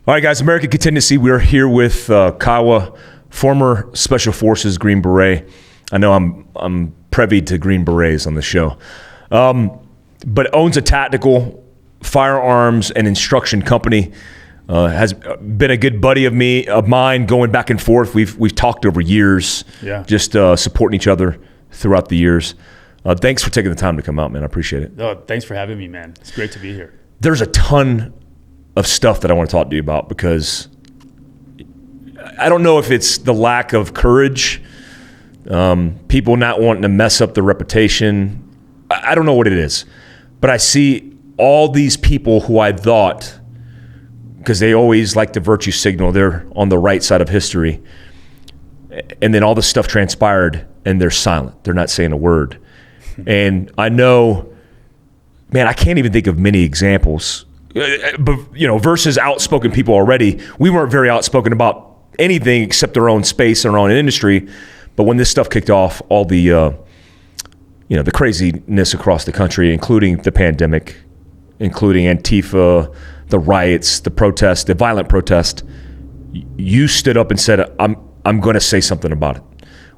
All right, guys, American Contingency. We're here with Kawa, former Special Forces Green Beret. I know I'm privy to Green Berets on the show, but owns a tactical firearms and instruction company. Has been a good buddy of mine, going back and forth. We've talked over years, just supporting each other throughout the years. Thanks for taking the time to come out, man. I appreciate it. Oh, thanks for having me, man. It's great to be here. There's a ton of stuff that I want to talk to you about, because I don't know if it's the lack of courage, people not wanting to mess up their reputation. I don't know what it is, but I see all these people who I thought, because they always like to virtue signal, they're on the right side of history, and then all this stuff transpired and they're silent. They're not saying a word. And I know, man, I can't even think of many examples. But, versus outspoken people already, we weren't very outspoken about anything except our own space and our own industry. But when this stuff kicked off, all the, the craziness across the country, including the pandemic, including Antifa, the riots, the protests, the violent protest, you stood up and said, I'm going to say something about it.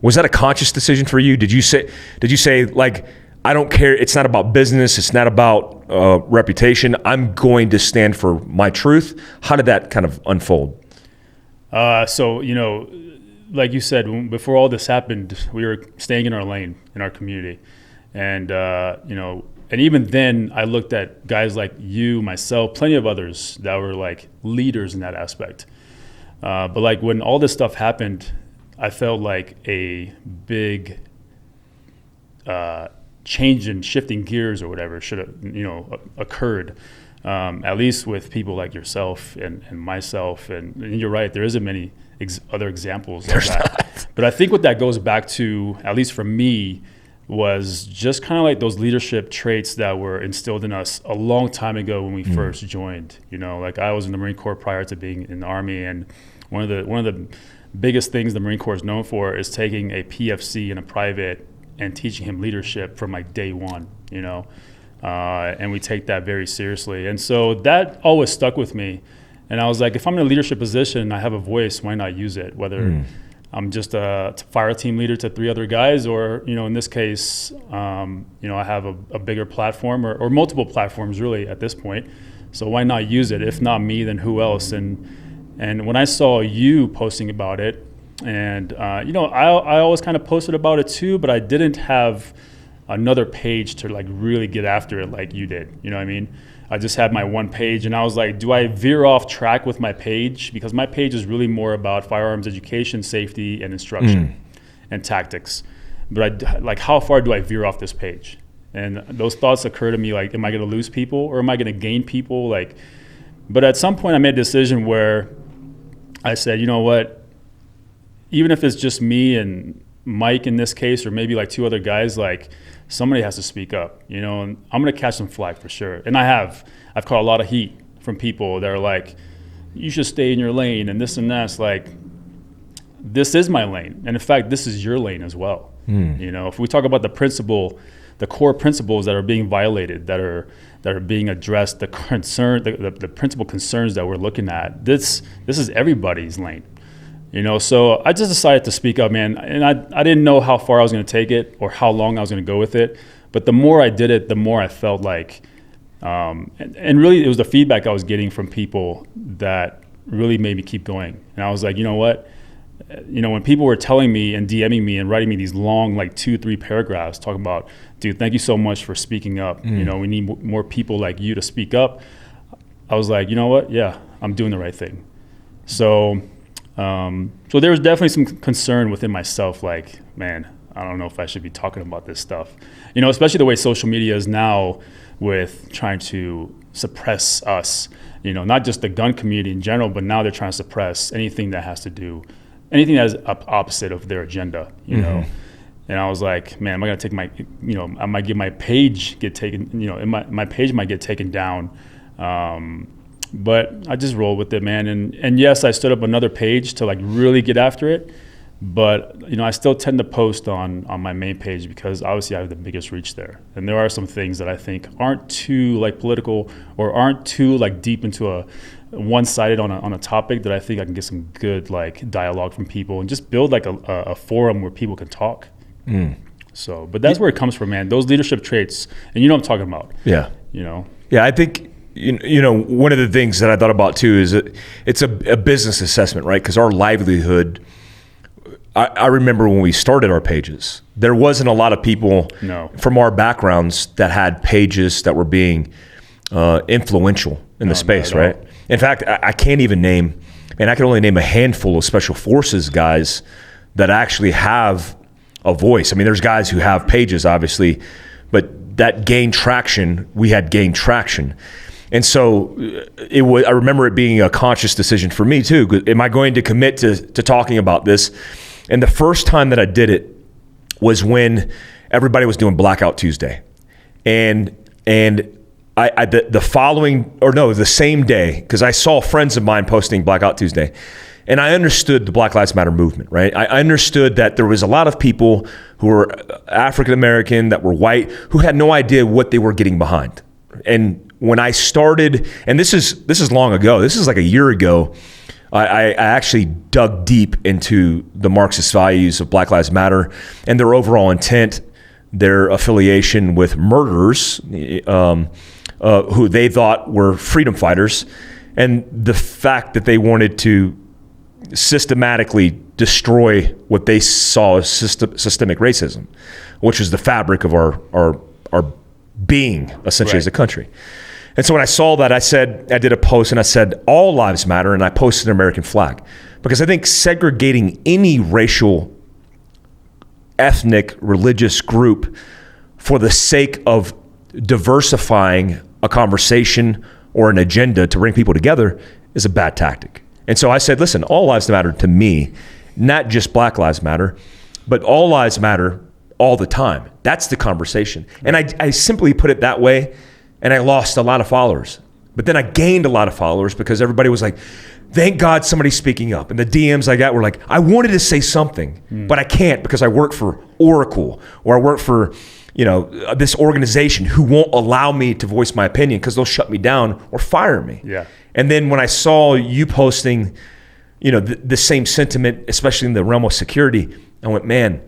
Was that a conscious decision for you? Did you say like, I don't care, it's not about business, it's not about reputation, I'm going to stand for my truth? How did that kind of unfold? So, like you said, before all this happened, we were staying in our lane, in our community. And, and even then I looked at guys like you, myself, plenty of others that were like leaders in that aspect. But like when all this stuff happened, I felt like a big change in shifting gears or whatever should have, occurred, at least with people like yourself and myself. And you're right, there isn't many other examples of that. But I think what that goes back to, at least for me, was just kind of like those leadership traits that were instilled in us a long time ago when we first joined. Like I was in the Marine Corps prior to being in the Army, and one of the biggest things the Marine Corps is known for is taking a PFC and a private and teaching him leadership from like day one, and we take that very seriously. And so that always stuck with me. And I was like, if I'm in a leadership position, I have a voice, why not use it? Whether I'm just a fire team leader to 3 other guys, or, in this case, I have a bigger platform or multiple platforms really at this point. So why not use it? If not me, then who else? And when I saw you posting about it, and, I always kind of posted about it too, but I didn't have another page to like really get after it like you did. You know what I mean? I just had my one page, and I was like, do I veer off track with my page? Because my page is really more about firearms education, safety, and instruction and tactics. But how far do I veer off this page? And those thoughts occur to me, like, am I going to lose people or am I going to gain people? But at some point I made a decision where I said, you know what? Even if it's just me and Mike in this case, or maybe like 2 other guys, like somebody has to speak up, and I'm going to catch some flack for sure. And I've caught a lot of heat from people that are like, you should stay in your lane and this and that. It's like, this is my lane. And in fact, this is your lane as well. If we talk about the core principles that are being violated, that are being addressed, the principal concerns that we're looking at, this is everybody's lane. So I just decided to speak up, man. And I didn't know how far I was going to take it or how long I was going to go with it. But the more I did it, the more I felt like, and really it was the feedback I was getting from people that really made me keep going. And I was like, you know what? When people were telling me and DMing me and writing me these long, like 2-3 paragraphs talking about, dude, thank you so much for speaking up. We need more people like you to speak up. I was like, you know what? Yeah, I'm doing the right thing. So there was definitely some concern within myself, like, man, I don't know if I should be talking about this stuff. Especially the way social media is now with trying to suppress us, not just the gun community in general, but now they're trying to suppress anything that is opposite of their agenda, And I was like, man, am I going to take I might get my page get taken, my page might get taken down. But I just rolled with it, man. And yes, I stood up another page to like really get after it. But, I still tend to post on my main page because obviously I have the biggest reach there. And there are some things that I think aren't too like political or aren't too like deep into one-sided on a topic, that I think I can get some good like dialogue from people and just build like a forum where people can talk. So, but that's where it comes from, man. Those leadership traits, and you know what I'm talking about. Yeah. You know. Yeah, I think one of the things that I thought about too is it's a business assessment, right? Because our livelihood. I remember when we started our pages, there wasn't a lot of people from our backgrounds that had pages that were being influential in the space, right? In fact, I can't even name, and I can only name a handful of special forces guys that actually have a voice. I mean, there's guys who have pages, obviously, but that gained traction. We had gained traction. And so I remember it being a conscious decision for me too. Am I going to commit to talking about this? And the first time that I did it was when everybody was doing Blackout Tuesday. And the same day, because I saw friends of mine posting Blackout Tuesday, and I understood the Black Lives Matter movement, right? I understood that there was a lot of people who were African American, that were white, who had no idea what they were getting behind. And when I started, and this is long ago, this is like a year ago, I actually dug deep into the Marxist values of Black Lives Matter and their overall intent, their affiliation with murderers who they thought were freedom fighters, and the fact that they wanted to systematically destroy what they saw as systemic racism, which is the fabric of our being, essentially, as a country. And so when I saw that, I did a post and I said, all lives matter, and I posted an American flag. Because I think segregating any racial, ethnic, religious group for the sake of diversifying a conversation or an agenda to bring people together is a bad tactic. And so I said, listen, all lives matter to me, not just Black Lives Matter, but all lives matter all the time. That's the conversation. And I simply put it that way. And I lost a lot of followers. But then I gained a lot of followers because everybody was like, thank God somebody's speaking up. And the DMs I got were like, I wanted to say something, but I can't because I work for Oracle, or I work for this organization who won't allow me to voice my opinion because they'll shut me down or fire me. Yeah. And then when I saw you posting, the same sentiment, especially in the realm of security, I went, man,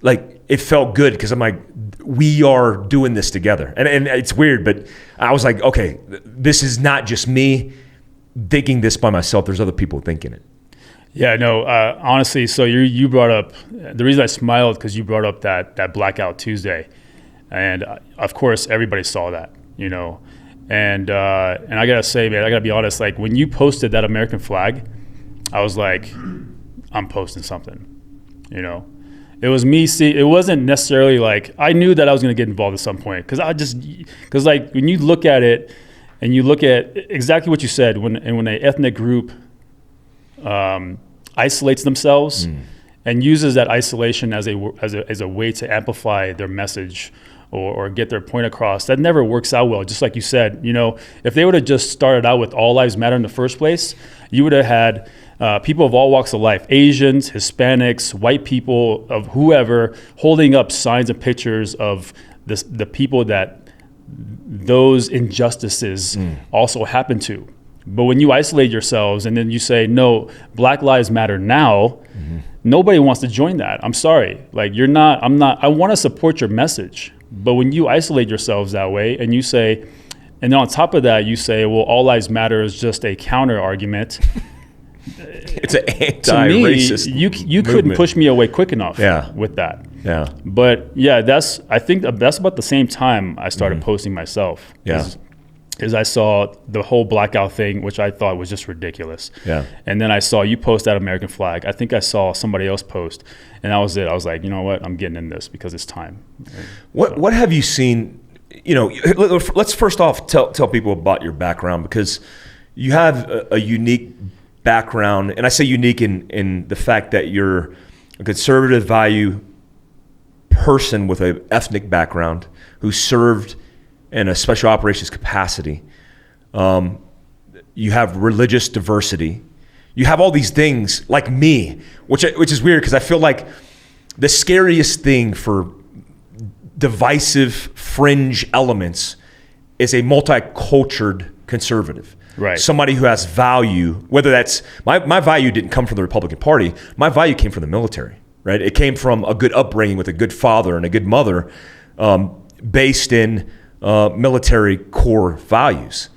like it felt good because I'm like, we are doing this together. And it's weird, but I was like, okay, this is not just me thinking this by myself. There's other people thinking it. Yeah, no, honestly, so you brought up, the reason I smiled because you brought up that Blackout Tuesday. And of course, everybody saw that, And I got to say, man, I got to be honest, like when you posted that American flag, I was like, I'm posting something, It was me. It wasn't necessarily like I knew that I was going to get involved at some point because like when you look at it and you look at exactly what you said, when an ethnic group isolates themselves and uses that isolation as a way to amplify their message or get their point across, that never works out well. Just like you said, if they would have just started out with all lives matter in the first place, you would have had people of all walks of life, Asians, Hispanics, white people, of whoever, holding up signs and pictures of the people that those injustices also happen to. But when you isolate yourselves and then you say, no, Black Lives Matter now, nobody wants to join that. I'm sorry. Like I want to support your message. But when you isolate yourselves that way and you say, and then on top of that, you say, well, all lives matter is just a counter argument. It's an anti-racist movement. You couldn't push me away quick enough with that. Yeah. But yeah, I think that's about the same time I started posting myself. Yeah. Is I saw the whole blackout thing, which I thought was just ridiculous. Yeah. And then I saw you post that American flag. I think I saw somebody else post, and that was it. I was like, you know what? I'm getting in this because it's time. What have you seen? Let's first off tell people about your background, because you have a unique background, and I say unique in the fact that you're a conservative value person with an ethnic background who served in a special operations capacity. You have religious diversity. You have all these things like me, which is weird because I feel like the scariest thing for divisive fringe elements is a multicultural conservative. Right. Somebody who has value, whether that's, my value didn't come from the Republican Party. My value came from the military, right? It came from a good upbringing with a good father and a good mother, based in military core values.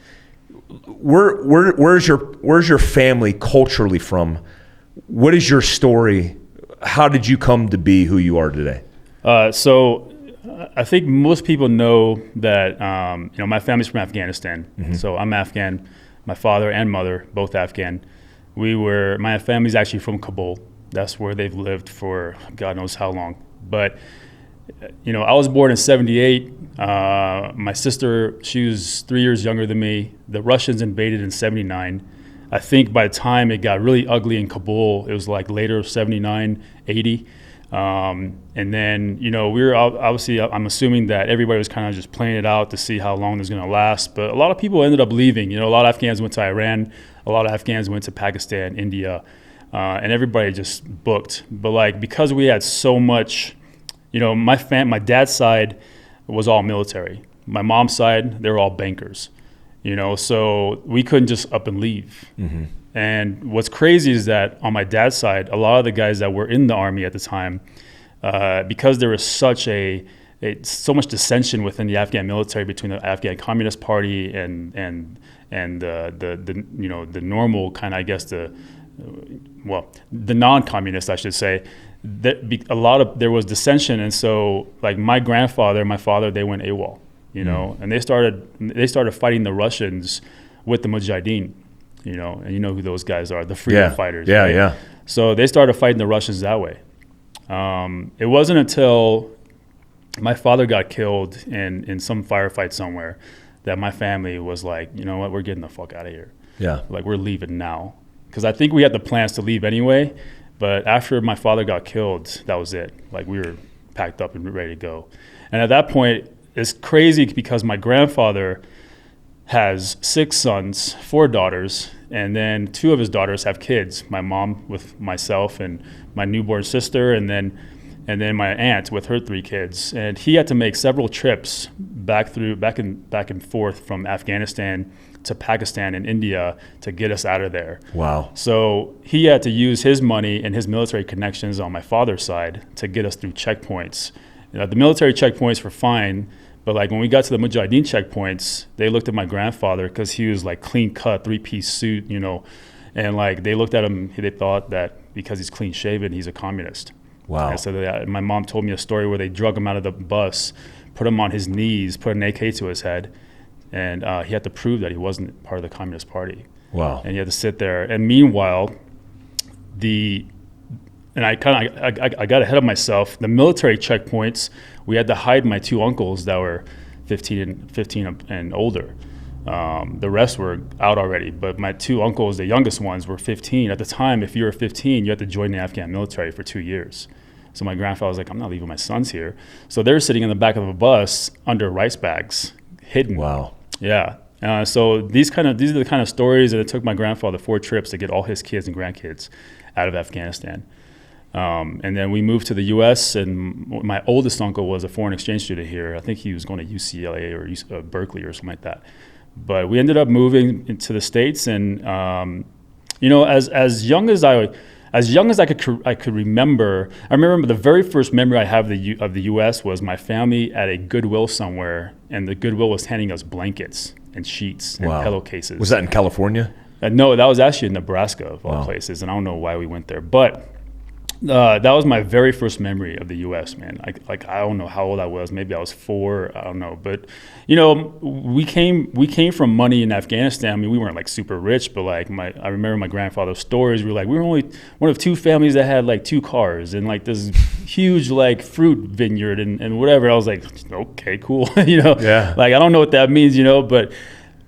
Where's your family culturally from? What is your story? How did you come to be who you are today? So I think most people know that, my family's from Afghanistan. Mm-hmm. So I'm Afghan. My father and mother, both Afghan. My family's actually from Kabul. That's where they've lived for God knows how long. But, I was born in 78. My sister, she was 3 years younger than me. The Russians invaded in 79. I think by the time it got really ugly in Kabul, it was like later 79, 80. And then, we were obviously, I'm assuming that everybody was kind of just playing it out to see how long it was going to last. But a lot of people ended up leaving. A lot of Afghans went to Iran. A lot of Afghans went to Pakistan, India, and everybody just booked. But because we had so much, my dad's side was all military. My mom's side, they were all bankers, so we couldn't just up and leave. Mm-hmm. And what's crazy is that on my dad's side, a lot of the guys that were in the Army at the time, because there was so much dissension within the Afghan military between the Afghan Communist Party and the normal kind of, I guess, the non-communist, I should say. There was dissension, and so my grandfather, my father, they went AWOL, and they started fighting the Russians with the Mujahideen. And you know who those guys are, the freedom fighters. Yeah, right? yeah. So they started fighting the Russians that way. It wasn't until my father got killed in some firefight somewhere that my family was like, you know what, we're getting the fuck out of here. Yeah. We're leaving now. Because I think we had the plans to leave anyway, but after my father got killed, that was it. We were packed up and ready to go. And at that point, it's crazy because my grandfather has 6 sons, 4 daughters, and then 2 of his daughters have kids. My mom with myself and my newborn sister, and then my aunt with her 3 kids. And he had to make several trips back and forth from Afghanistan to Pakistan and India to get us out of there. Wow. So he had to use his money and his military connections on my father's side to get us through checkpoints. The military checkpoints were fine, but when we got to the Mujahideen checkpoints, they looked at my grandfather because he was clean cut, 3-piece suit, and they looked at him, they thought that because he's clean shaven, he's a communist. Wow. And so my mom told me a story where they drug him out of the bus, put him on his knees, put an AK to his head, and he had to prove that he wasn't part of the Communist Party. Wow. And he had to sit there. And meanwhile, I got ahead of myself. The military checkpoints, we had to hide my 2 uncles that were 15 and older. The rest were out already, but my 2 uncles, the youngest ones, were 15. At the time, if you were 15, you had to join the Afghan military for 2 years. So my grandfather was like, I'm not leaving my sons here. So they're sitting in the back of a bus under rice bags, hidden. Wow. Yeah. So these are the kind of stories, and it took my grandfather 4 trips to get all his kids and grandkids out of Afghanistan. And then we moved to the U.S., and my oldest uncle was a foreign exchange student here. I think he was going to UCLA or Berkeley or something like that. But we ended up moving into the States, and as young as I could remember, I remember the very first memory I have of the U.S. was my family at a Goodwill somewhere, and the Goodwill was handing us blankets and sheets and pillowcases. Was that in California? No, that was actually in Nebraska of all places, and I don't know why we went there, but. That was my very first memory of the U.S., man. I don't know how old I was. Maybe I was 4. I don't know. But, we came from money in Afghanistan. I mean, we weren't super rich, but I remember my grandfather's stories. We were only one of 2 families that had 2 cars and this huge fruit vineyard and whatever. I was like, okay, cool. Yeah. I don't know what that means,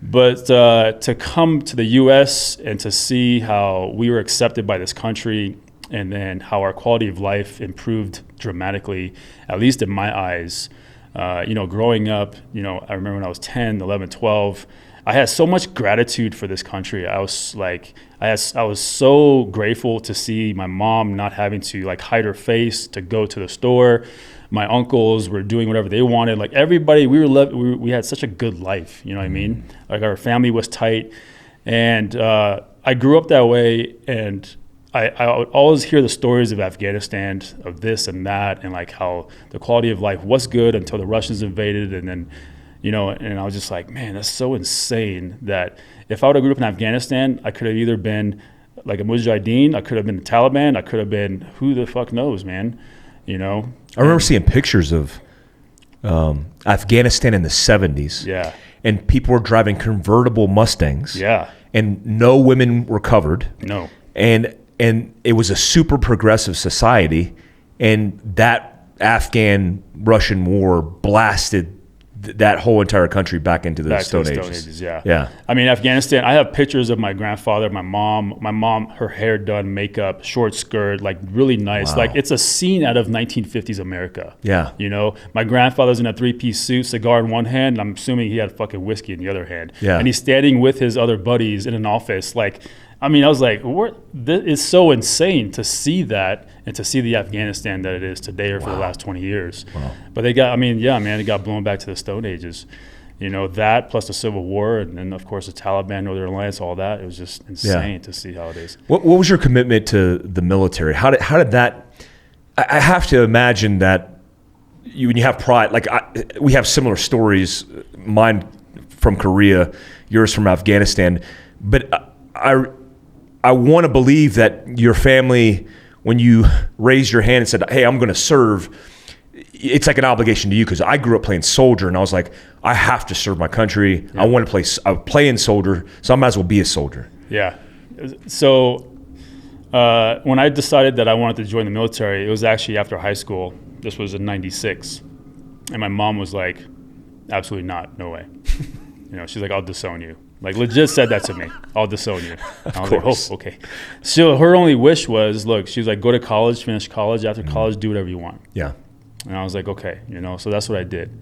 but to come to the U.S. and to see how we were accepted by this country, and then how our quality of life improved dramatically, at least in my eyes. Growing up, I remember when I was 10, 11, 12, I had so much gratitude for this country. I was so grateful to see my mom not having to hide her face to go to the store. My uncles were doing whatever they wanted. Everybody, we had such a good life. You know what I mean? Our family was tight. And I grew up that way, and I would always hear the stories of Afghanistan, of this and that, and like how the quality of life was good until the Russians invaded, and then, and I was just like, man, that's so insane that if I would have grew up in Afghanistan, I could have either been like a Mujahideen, I could have been the Taliban, I could have been who the fuck knows, man. I remember seeing pictures of Afghanistan in the 70s. Yeah. And people were driving convertible Mustangs. Yeah. And no women were covered. No. And it was a super progressive society. And that Afghan-Russian war blasted that whole entire country back into the Stone Ages. Yeah. I mean, Afghanistan, I have pictures of my grandfather, my mom, her hair done, makeup, short skirt, like really nice. Wow. Like it's a scene out of 1950s America. Yeah. My grandfather's in a 3-piece suit, cigar in one hand, and I'm assuming he had fucking whiskey in the other hand. Yeah. And he's standing with his other buddies in an office. Like, I mean, I was like, this is so insane to see that and to see the Afghanistan that it is today or for the last 20 years. Wow. But they got blown back to the Stone Ages. That plus the Civil War and then, of course, the Taliban, Northern Alliance, all that. It was just insane to see how it is. What was your commitment to the military? How did that – I have to imagine that when you have pride – like we have similar stories, mine from Korea, yours from Afghanistan. But I want to believe that your family, when you raised your hand and said, hey, I'm going to serve, it's like an obligation to you, because I grew up playing soldier and I was like, I have to serve my country. Yeah. I want to play in soldier, so I might as well be a soldier. Yeah. So when I decided that I wanted to join the military, it was actually after high school. This was in 96. And my mom was like, absolutely not, no way. She's like, I'll disown you. Like legit said that to me. I'll disown you. I was like, oh, okay. So her only wish was, look, she was like, go to college, finish college. After college, do whatever you want. Yeah. And I was like, okay, so that's what I did.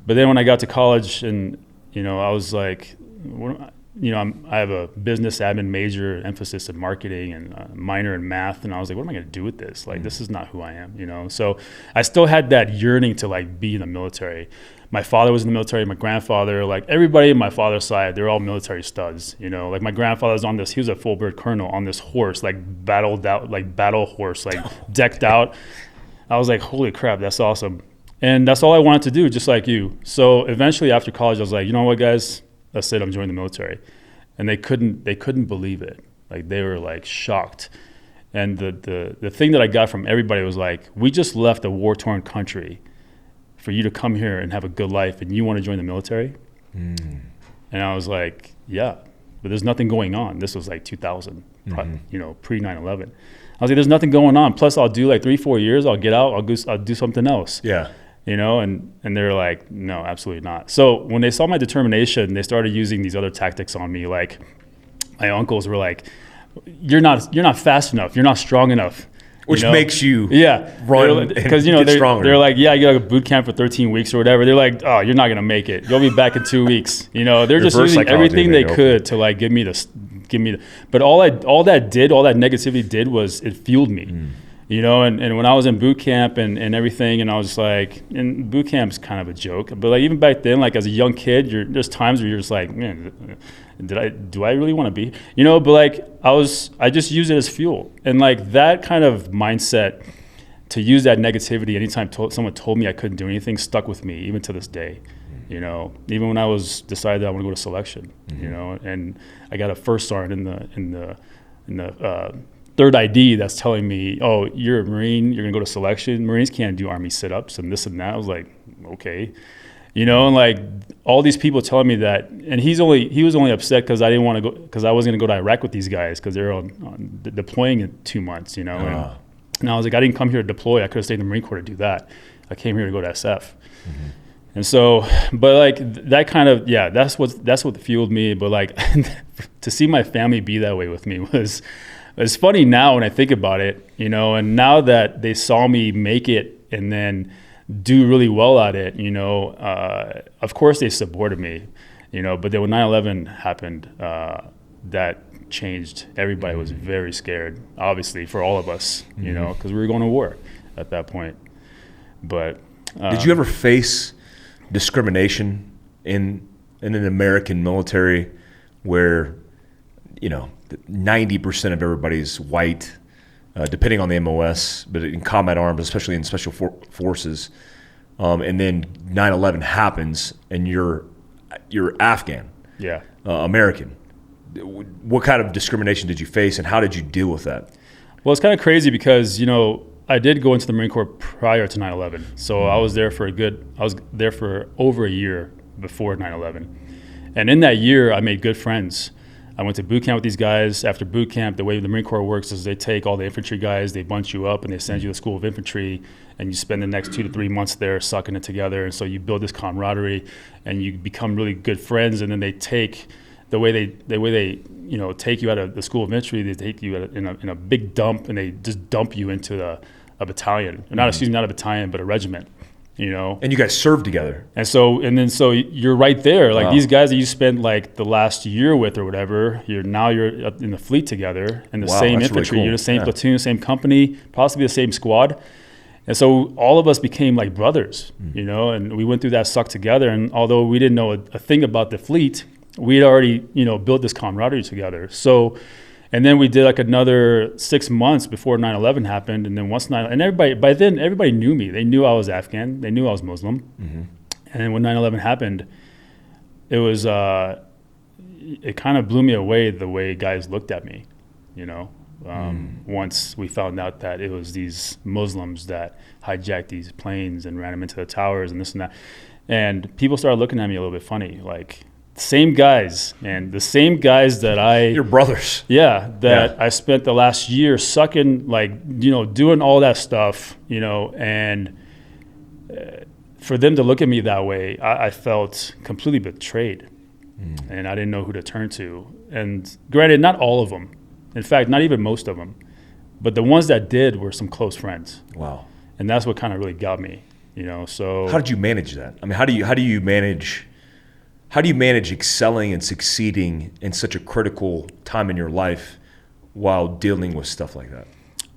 But then when I got to college and, I was like, I have a business admin major, emphasis in marketing, and a minor in math. And I was like, what am I going to do with this? Like, this is not who I am, So I still had that yearning to like be in the military. My father was in the military, my grandfather, like everybody in my father's side, they're all military studs, Like my grandfather's on this, he was a full bird colonel on this horse, like battle horse, like decked out. I was like, holy crap, that's awesome. And that's all I wanted to do, just like you. So eventually after college, I was like, you know what, guys, that's it, I'm joining the military. And they couldn't believe it. Like they were like shocked. And the thing that I got from everybody was like, we just left a war-torn country for you to come here and have a good life, and you want to join the military? And I was like, yeah, but there's nothing going on. This was like 2000, pre 9/11. I was like, there's nothing going on. Plus, I'll do like 3-4 years. I'll get out. I'll do something else. Yeah. And they're like, no, absolutely not. So when they saw my determination, they started using these other tactics on me. Like my uncles were like, you're not fast enough. You're not strong enough. Which makes you run because they're like, yeah, you got a boot camp for 13 weeks or whatever. They're like, oh, you're not gonna make it. You'll be back in 2 weeks. They're just using everything they could to like give me the. But all that negativity did was it fueled me. And when I was in boot camp and everything, and I was just like, and boot camp's kind of a joke, but like even back then, like as a young kid, there's times where you're just like, man, do I really want to be, but like I just use it as fuel. And like that kind of mindset to use that negativity anytime someone told me I couldn't do anything stuck with me even to this day. Even when I was decided that I want to go to selection, and I got a first sergeant in the third ID that's telling me, oh, you're a Marine, you're gonna go to selection. Marines can't do Army sit-ups and this and that. I was like, okay. And like all these people telling me that, and he was only upset because I didn't want to go, because I wasn't going to go to Iraq with these guys because they're on deploying in 2 months, And I was like, I didn't come here to deploy. I could have stayed in the Marine Corps to do that. I came here to go to SF. And so, but like that kind of, that's what fueled me. But like to see my family be that way with me it's funny now when I think about it, and now that they saw me make it and then do really well at it, of course they supported me, but then when 9/11 happened, that changed. Everybody was very scared, obviously, for all of us, because we were going to war at that point. But did you ever face discrimination in an American military where 90% of everybody's white, depending on the MOS, but in combat arms, especially in special forces. And then 9/11 happens, and you're Afghan, American. What kind of discrimination did you face, and how did you deal with that? Well, it's kind of crazy because I did go into the Marine Corps prior to 9/11, so I was there for over a year before 9/11, and in that year, I made good friends. I went to boot camp with these guys. After boot camp, the way the Marine Corps works is they take all the infantry guys, they bunch you up, and they send you to the School of Infantry, and you spend the next 2 to 3 months there sucking it together. And so you build this camaraderie, and you become really good friends. And then they take the way they take you out of the School of Infantry, they take you in a big dump, and they just dump you into a battalion, not a battalion, but a regiment. And you guys served together. And so you're right there. Like these guys that you spent like the last year with or whatever, you're in the fleet together in the same infantry. Really cool. You're the same platoon, same company, possibly the same squad. And so all of us became like brothers, and we went through that suck together. And although we didn't know a thing about the fleet, we had already, built this camaraderie together. So, and then we did like another 6 months before 9/11 happened. And then by then everybody knew me. They knew I was Afghan. They knew I was Muslim. Mm-hmm. And then when 9/11 happened, it was, it kind of blew me away the way guys looked at me, once we found out that it was these Muslims that hijacked these planes and ran them into the towers and this and that. And people started looking at me a little bit funny, like, same guys, man. The same guys that Your brothers. Yeah, I spent the last year sucking, doing all that stuff, and for them to look at me that way, I felt completely betrayed. And I didn't know who to turn to. And granted, not all of them. In fact, not even most of them. But the ones that did were some close friends. Wow. And that's what kind of really got me, so. How did you manage that? I mean, how do you manage excelling and succeeding in such a critical time in your life while dealing with stuff like that?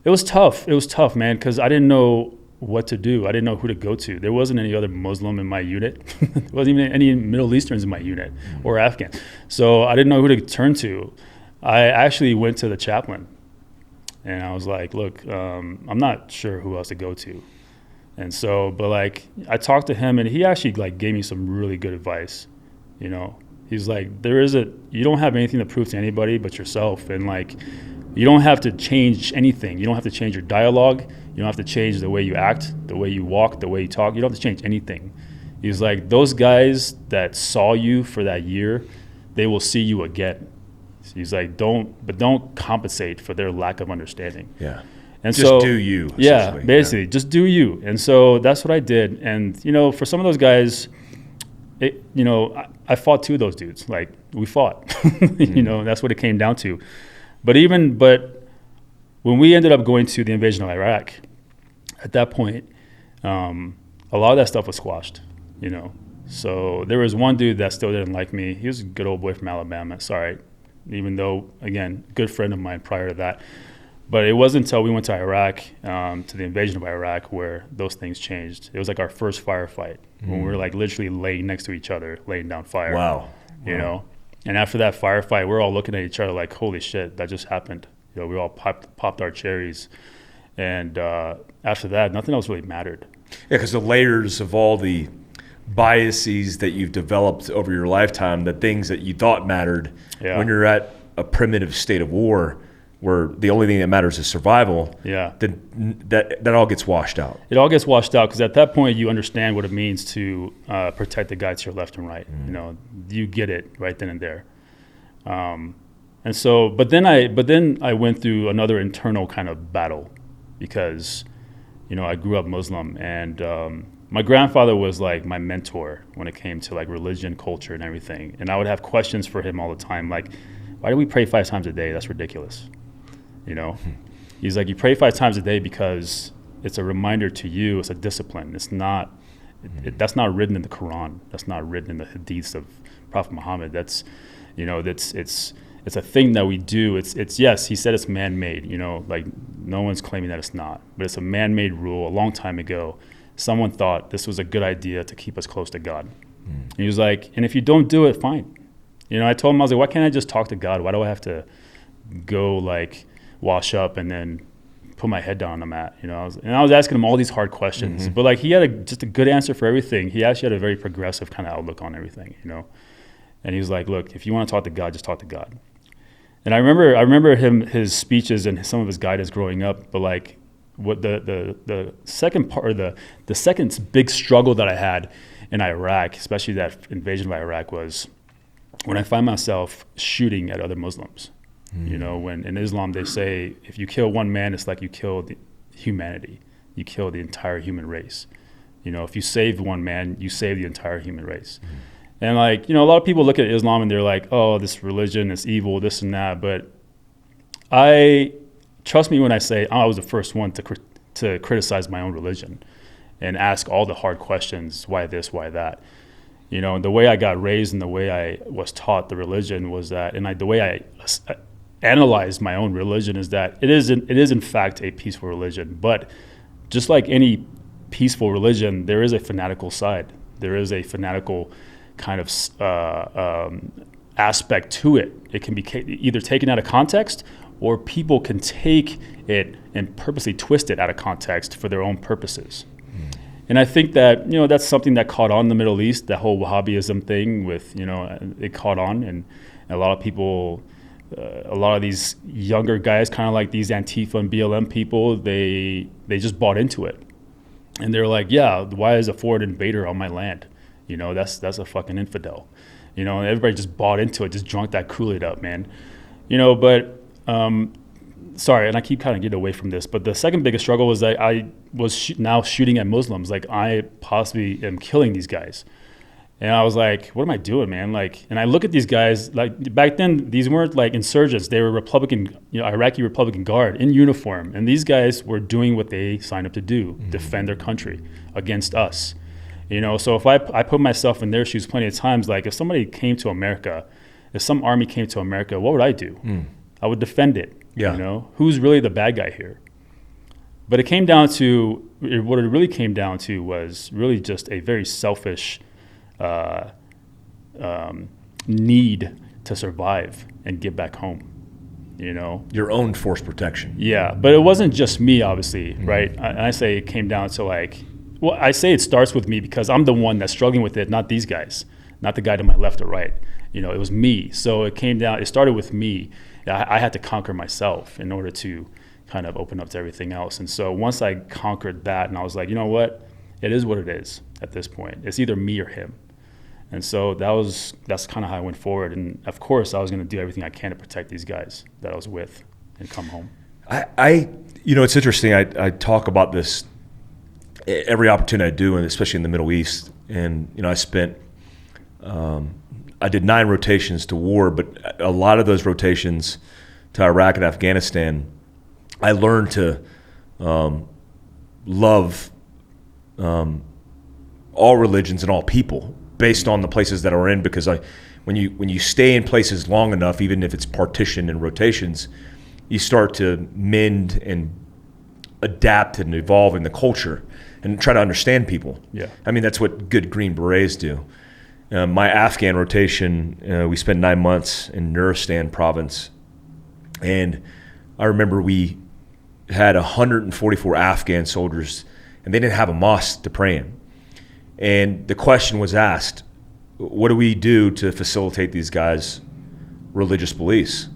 It was tough, man, because I didn't know what to do. I didn't know who to go to. There wasn't any other Muslim in my unit. There wasn't even any Middle Easterns in my unit or Afghan. So I didn't know who to turn to. I actually went to the chaplain, and I was like, look, I'm not sure who else to go to. And so, but I talked to him, and he actually gave me some really good advice. He's like, you don't have anything to prove to anybody but yourself. And you don't have to change anything. You don't have to change your dialogue. You don't have to change the way you act, the way you walk, the way you talk. You don't have to change anything. He's like, those guys that saw you for that year, they will see you again. He's like, don't compensate for their lack of understanding. Yeah. And just do you. Yeah, basically, just do you. And so that's what I did. And, for some of those guys, I fought 2 of those dudes. We fought, that's what it came down to. But when we ended up going to the invasion of Iraq, at that point, a lot of that stuff was squashed, So there was one dude that still didn't like me. He was a good old boy from Alabama. Sorry. Even though, again, good friend of mine prior to that. But it wasn't until we went to Iraq, to the invasion of Iraq, where those things changed. It was like our first firefight when we were literally laying next to each other, laying down fire. Wow. You know? And after that firefight, we're all looking at each other like, holy shit, that just happened. We all popped our cherries. And after that, nothing else really mattered. Yeah, because the layers of all the biases that you've developed over your lifetime, the things that you thought mattered, when you're at a primitive state of war where the only thing that matters is survival, then that all gets washed out. It all gets washed out because at that point you understand what it means to protect the guy to your left and right. You get it right then and there. And so, but then I went through another internal kind of battle because, I grew up Muslim and my grandfather was like my mentor when it came to like religion, culture, and everything. And I would have questions for him all the time, like, why do we pray 5 times a day? That's ridiculous. He's like, you pray 5 times a day because it's a reminder to you. It's a discipline. It's not. That's not written in the Quran. That's not written in the hadiths of Prophet Muhammad. That's, it's a thing that we do. It's yes, he said it's man-made. Like no one's claiming that it's not, but it's a man-made rule. A long time ago, someone thought this was a good idea to keep us close to God. And he was like, and if you don't do it, fine. You know, I told him, I was like, why can't I just talk to God? Why do I have to go like wash up and then put my head down on the mat? You know, I was asking him all these hard questions, but like he had just a good answer for everything. He actually had a very progressive kind of outlook on everything, you know. And he was like, look, if you want to talk to God, just talk to God. And I remember his speeches and some of his guidance growing up, but like what the second part, or the second big struggle that I had in Iraq, especially that invasion of Iraq, was when I find myself shooting at other Muslims. You know, when in Islam they say if you kill one man, it's like you kill humanity. You kill the entire human race. You know, if you save one man, you save the entire human race. And like, you know, a lot of people look at Islam and they're like, oh, this religion is evil, this and that. But trust me when I say I was the first one to criticize my own religion and ask all the hard questions, why this, why that. You know, the way I got raised and the way I was taught the religion was that, and the way I analyzed my own religion is that it is in fact a peaceful religion. But just like any peaceful religion, there is a fanatical side. There is a fanatical kind of aspect to it. It can be either taken out of context, or people can take it and purposely twist it out of context for their own purposes. And I think that, you know, that's something that caught on in the Middle East, that whole Wahhabism thing with, you know, it caught on, and a lot of people, a lot of these younger guys, kind of like these Antifa and BLM people, they just bought into it. And they're like, yeah, why is a foreign invader on my land? You know, that's a fucking infidel. You know, and everybody just bought into it, just drunk that Kool-Aid up, man. You know, but sorry, and I keep kind of getting away from this, but the second biggest struggle was that I was now shooting at Muslims. Like, I possibly am killing these guys. And I was like, what am I doing, man? Like, and I look at these guys, like back then, these weren't like insurgents. They were Republican, you know, Iraqi Republican Guard in uniform. And these guys were doing what they signed up to do, defend their country against us. You know, so if I put myself in their shoes plenty of times, like if somebody came to America, if some army came to America, what would I do? I would defend it. Yeah. You know, who's really the bad guy here? But it came down to, what it really came down to was really just a very selfish need to survive and get back home. You know, your own force protection. Yeah, but it wasn't just me, obviously, right? I say it came down to like, well, I say it starts with me because I'm the one that's struggling with it, not these guys, not the guy to my left or right. You know, it was me. So it started with me. I had to conquer myself in order to kind of open up to everything else. And so once I conquered that, and I was like, you know what? It is what it is at this point. It's either me or him. And so that's kind of how I went forward. And of course, I was going to do everything I can to protect these guys that I was with and come home. You know, it's interesting. I talk about this every opportunity I do, and especially in the Middle East. And, you know, I did 9 rotations to war, but a lot of those rotations to Iraq and Afghanistan, I learned to love all religions and all people based on the places that we're in, because when you stay in places long enough, even if it's partitioned in rotations, you start to mend and adapt and evolve in the culture and try to understand people. Yeah, I mean, that's what good Green Berets do. My Afghan rotation, we spent 9 months in Nuristan province, and I remember we had 144 Afghan soldiers, and they didn't have a mosque to pray in. And the question was asked, what do we do to facilitate these guys' religious beliefs?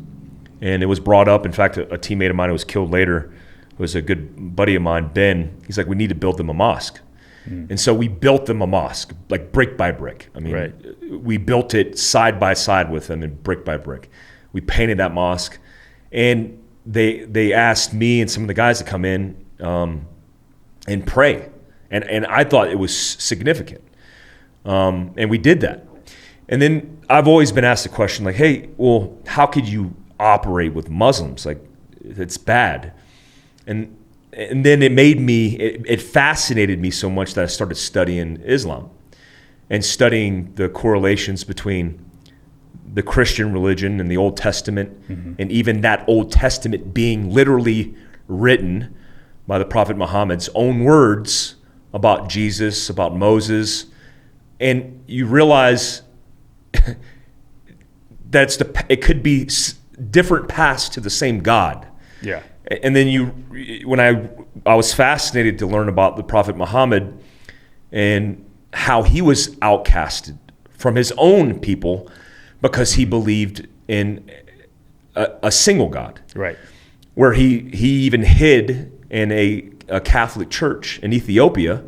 And it was brought up. In fact, a teammate of mine who was killed later was a good buddy of mine, Ben. He's like, we need to build them a mosque. And so we built them a mosque, like brick by brick. I mean, we built it side by side with them and brick by brick. We painted that mosque, and they asked me and some of the guys to come in and pray. And I thought it was significant. And we did that. And then I've always been asked the question, like, hey, well, how could you operate with Muslims? Like, it's bad. And then it fascinated me so much that I started studying Islam and studying the correlations between the Christian religion and the Old Testament, and even that Old Testament being literally written by the Prophet Muhammad's own words about Jesus, about Moses. And you realize it could be different paths to the same God. Yeah. And then when I was fascinated to learn about the Prophet Muhammad and how he was outcasted from his own people because he believed in a single God. Right. Where he even hid in a Catholic church in Ethiopia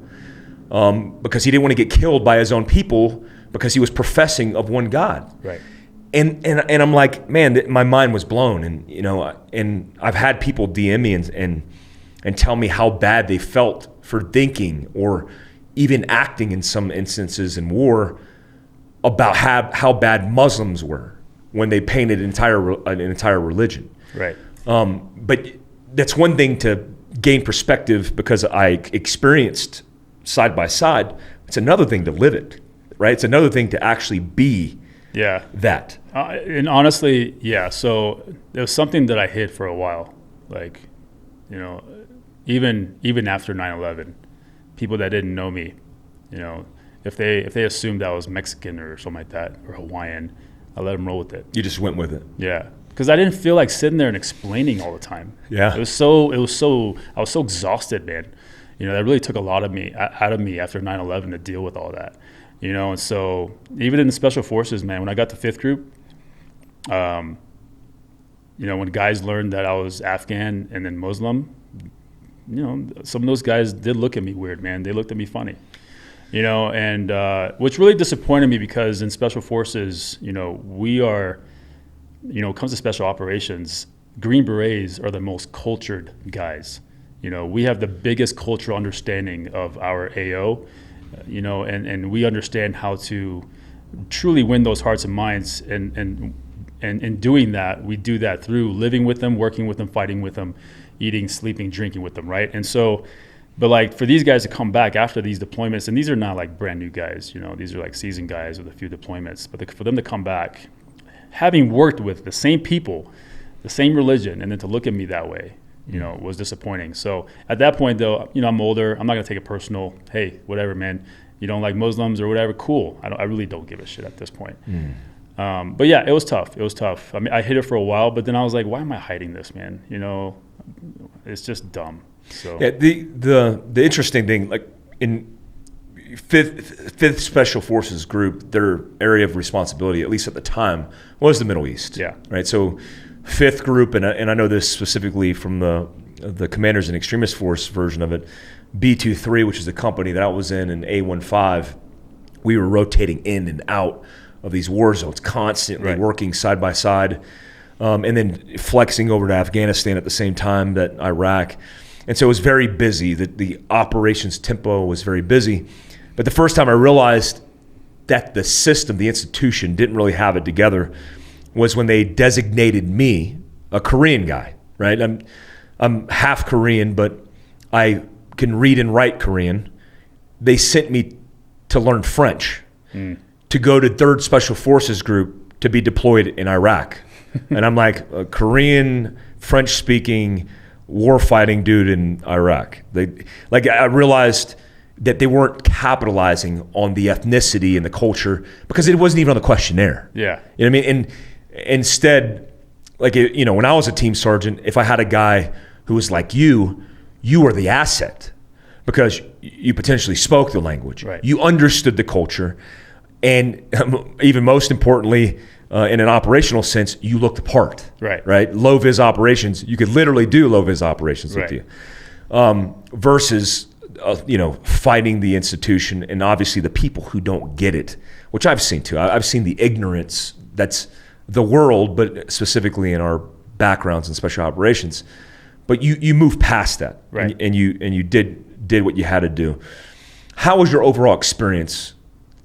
because he didn't want to get killed by his own people because he was professing of one God. Right. And I'm like, man, my mind was blown. And and I've had people DM me and tell me how bad they felt for thinking or even acting in some instances in war about how bad Muslims were when they painted an entire religion. Right. But that's one thing to gain perspective because I experienced side by side. It's another thing to live it, right? It's another thing to actually be that. And honestly, yeah. So it was something that I hid for a while. Like, even after 9/11, people that didn't know me, if they assumed I was Mexican or something like that or Hawaiian, I let them roll with it. You just went with it. Yeah. Because I didn't feel like sitting there and explaining all the time. Yeah. I was so exhausted, man. That really took a lot of me out of me after 9/11 to deal with all that. And so even in the Special Forces, man, when I got to 5th Group, when guys learned that I was Afghan and then Muslim, some of those guys did look at me weird, man. They looked at me funny, and which really disappointed me because in Special Forces, we are, when it comes to special operations, Green Berets are the most cultured guys. We have the biggest cultural understanding of our AO, and we understand how to truly win those hearts and minds. And in doing that, we do that through living with them, working with them, fighting with them, eating, sleeping, drinking with them, right? And so, but like for these guys to come back after these deployments, and these are not like brand new guys, these are like seasoned guys with a few deployments, but for them to come back, having worked with the same people, the same religion, and then to look at me that way, was disappointing. So at that point, though, I'm older. I'm not going to take it personal. Hey, whatever, man. You don't like Muslims or whatever, cool. I really don't give a shit at this point. But yeah, it was tough. I mean, I hid it for a while, but then I was like, why am I hiding this, man? It's just dumb. So yeah, the interesting thing, like in Fifth Special Forces Group, their area of responsibility, at least at the time, was the Middle East. Yeah. Right. So 5th Group, and I know this specifically from the Commanders and Extremist Force version of it, B-23, which is the company that I was in A-15, we were rotating in and out of these war zones, constantly working side by side, and then flexing over to Afghanistan at the same time that Iraq. And so it was very busy. The operations tempo was very busy. But the first time I realized that the system, the institution, didn't really have it together was when they designated me a Korean guy, right? I'm half Korean, but I can read and write Korean. They sent me to learn French, to go to 3rd Special Forces Group to be deployed in Iraq. And I'm like a Korean, French-speaking, war-fighting dude in Iraq. I realized that they weren't capitalizing on the ethnicity and the culture because it wasn't even on the questionnaire. Yeah. You know what I mean? And instead, when I was a team sergeant, if I had a guy who was like you were the asset because you potentially spoke the language. Right. You understood the culture. And even most importantly, in an operational sense, you looked the part. Right? Low-vis operations, you could literally do low-vis operations with you. Versus fighting the institution and obviously the people who don't get it, which I've seen too. I've seen the ignorance that's the world, but specifically in our backgrounds in special operations. But you move past that, right? And you did what you had to do. How was your overall experience?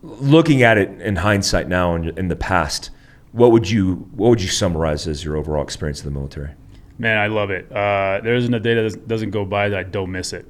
Looking at it in hindsight now and in the past, what would you summarize as your overall experience in the military? Man, I love it. There isn't a day that doesn't go by that I don't miss it.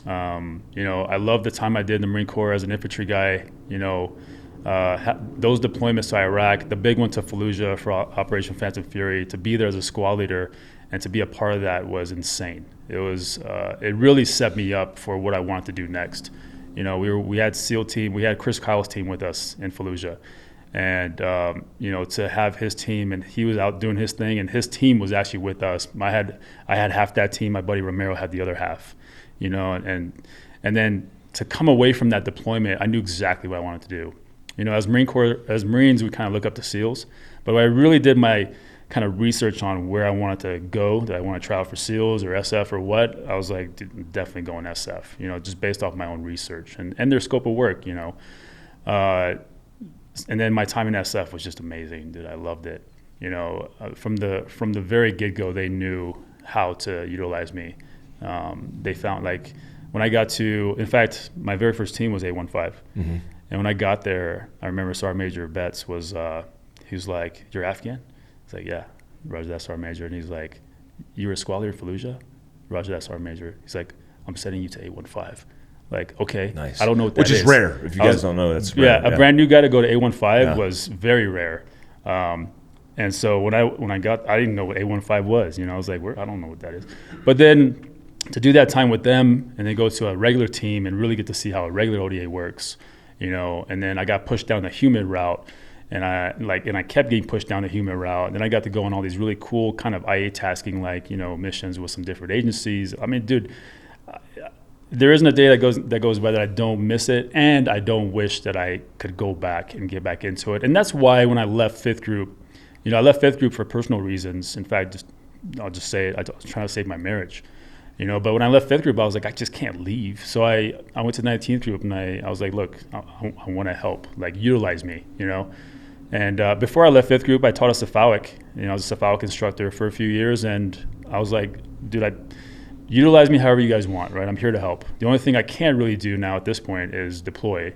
I love the time I did in the Marine Corps as an infantry guy. Those deployments to Iraq, the big one to Fallujah for Operation Phantom Fury, to be there as a squad leader and to be a part of that was insane. It was it really set me up for what I wanted to do next. We had SEAL team, we had Chris Kyle's team with us in Fallujah. And, to have his team, and he was out doing his thing, and his team was actually with us. I had half that team. My buddy Romero had the other half, and then to come away from that deployment, I knew exactly what I wanted to do. As Marines, we kind of look up to SEALs, but when I really did my kind of research on where I wanted to go, that I want to try out for SEALs or SF or what, I was like, definitely going SF, just based off my own research and their scope of work, and then my time in SF was just amazing, dude. I loved it. From the very get-go, they knew how to utilize me. They found, like, when I got to, in fact, my very first team was A15. Mm-hmm. And when I got there, I remember Sergeant Major Betts was, he was like, "You're Afghan?" I was like, "Yeah." Roger that, Sergeant Major. And he's like, "You were a squad leader in Fallujah?" Roger that, Sergeant Major. He's like, "I'm sending you to A15. Like, okay, nice. I don't know what that is. Which is rare. If you guys don't know, that's rare. Yeah, a brand new guy to go to A15 was very rare. And so when I didn't know what A15 was. I was like, I don't know what that is. But then to do that time with them and then go to a regular team and really get to see how a regular ODA works, and then I got pushed down the human route. And I kept getting pushed down the human route. And then I got to go on all these really cool kind of IA tasking, missions with some different agencies. I mean, dude, there isn't a day that goes by that I don't miss it, and I don't wish that I could go back and get back into it. And that's why when I left Fifth Group, I left Fifth Group for personal reasons. In fact, I'll just say it, I was trying to save my marriage. But when I left Fifth Group, I was like, I just can't leave. So I went to 19th Group, and I was like, look, I want to help, like, utilize me, And before I left Fifth Group, I taught a Cephalic. I was a Cephalic instructor for a few years, and I was like, dude, utilize me however you guys want, right? I'm here to help. The only thing I can't really do now at this point is deploy,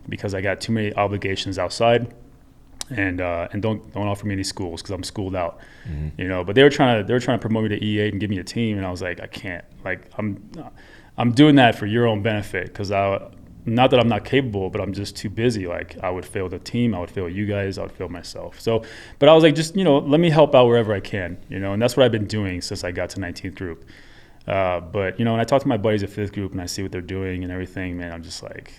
because I got too many obligations outside, and don't offer me any schools because I'm schooled out, But they were trying to promote me to E8 and give me a team, and I was like, I can't. Like, I'm doing that for your own benefit, because not that I'm not capable, but I'm just too busy. Like, I would fail the team, I would fail you guys, I would fail myself. So, but I was like, just let me help out wherever I can, and that's what I've been doing since I got to 19th Group. But when I talk to my buddies at Fifth Group and I see what they're doing and everything, man, I'm just like,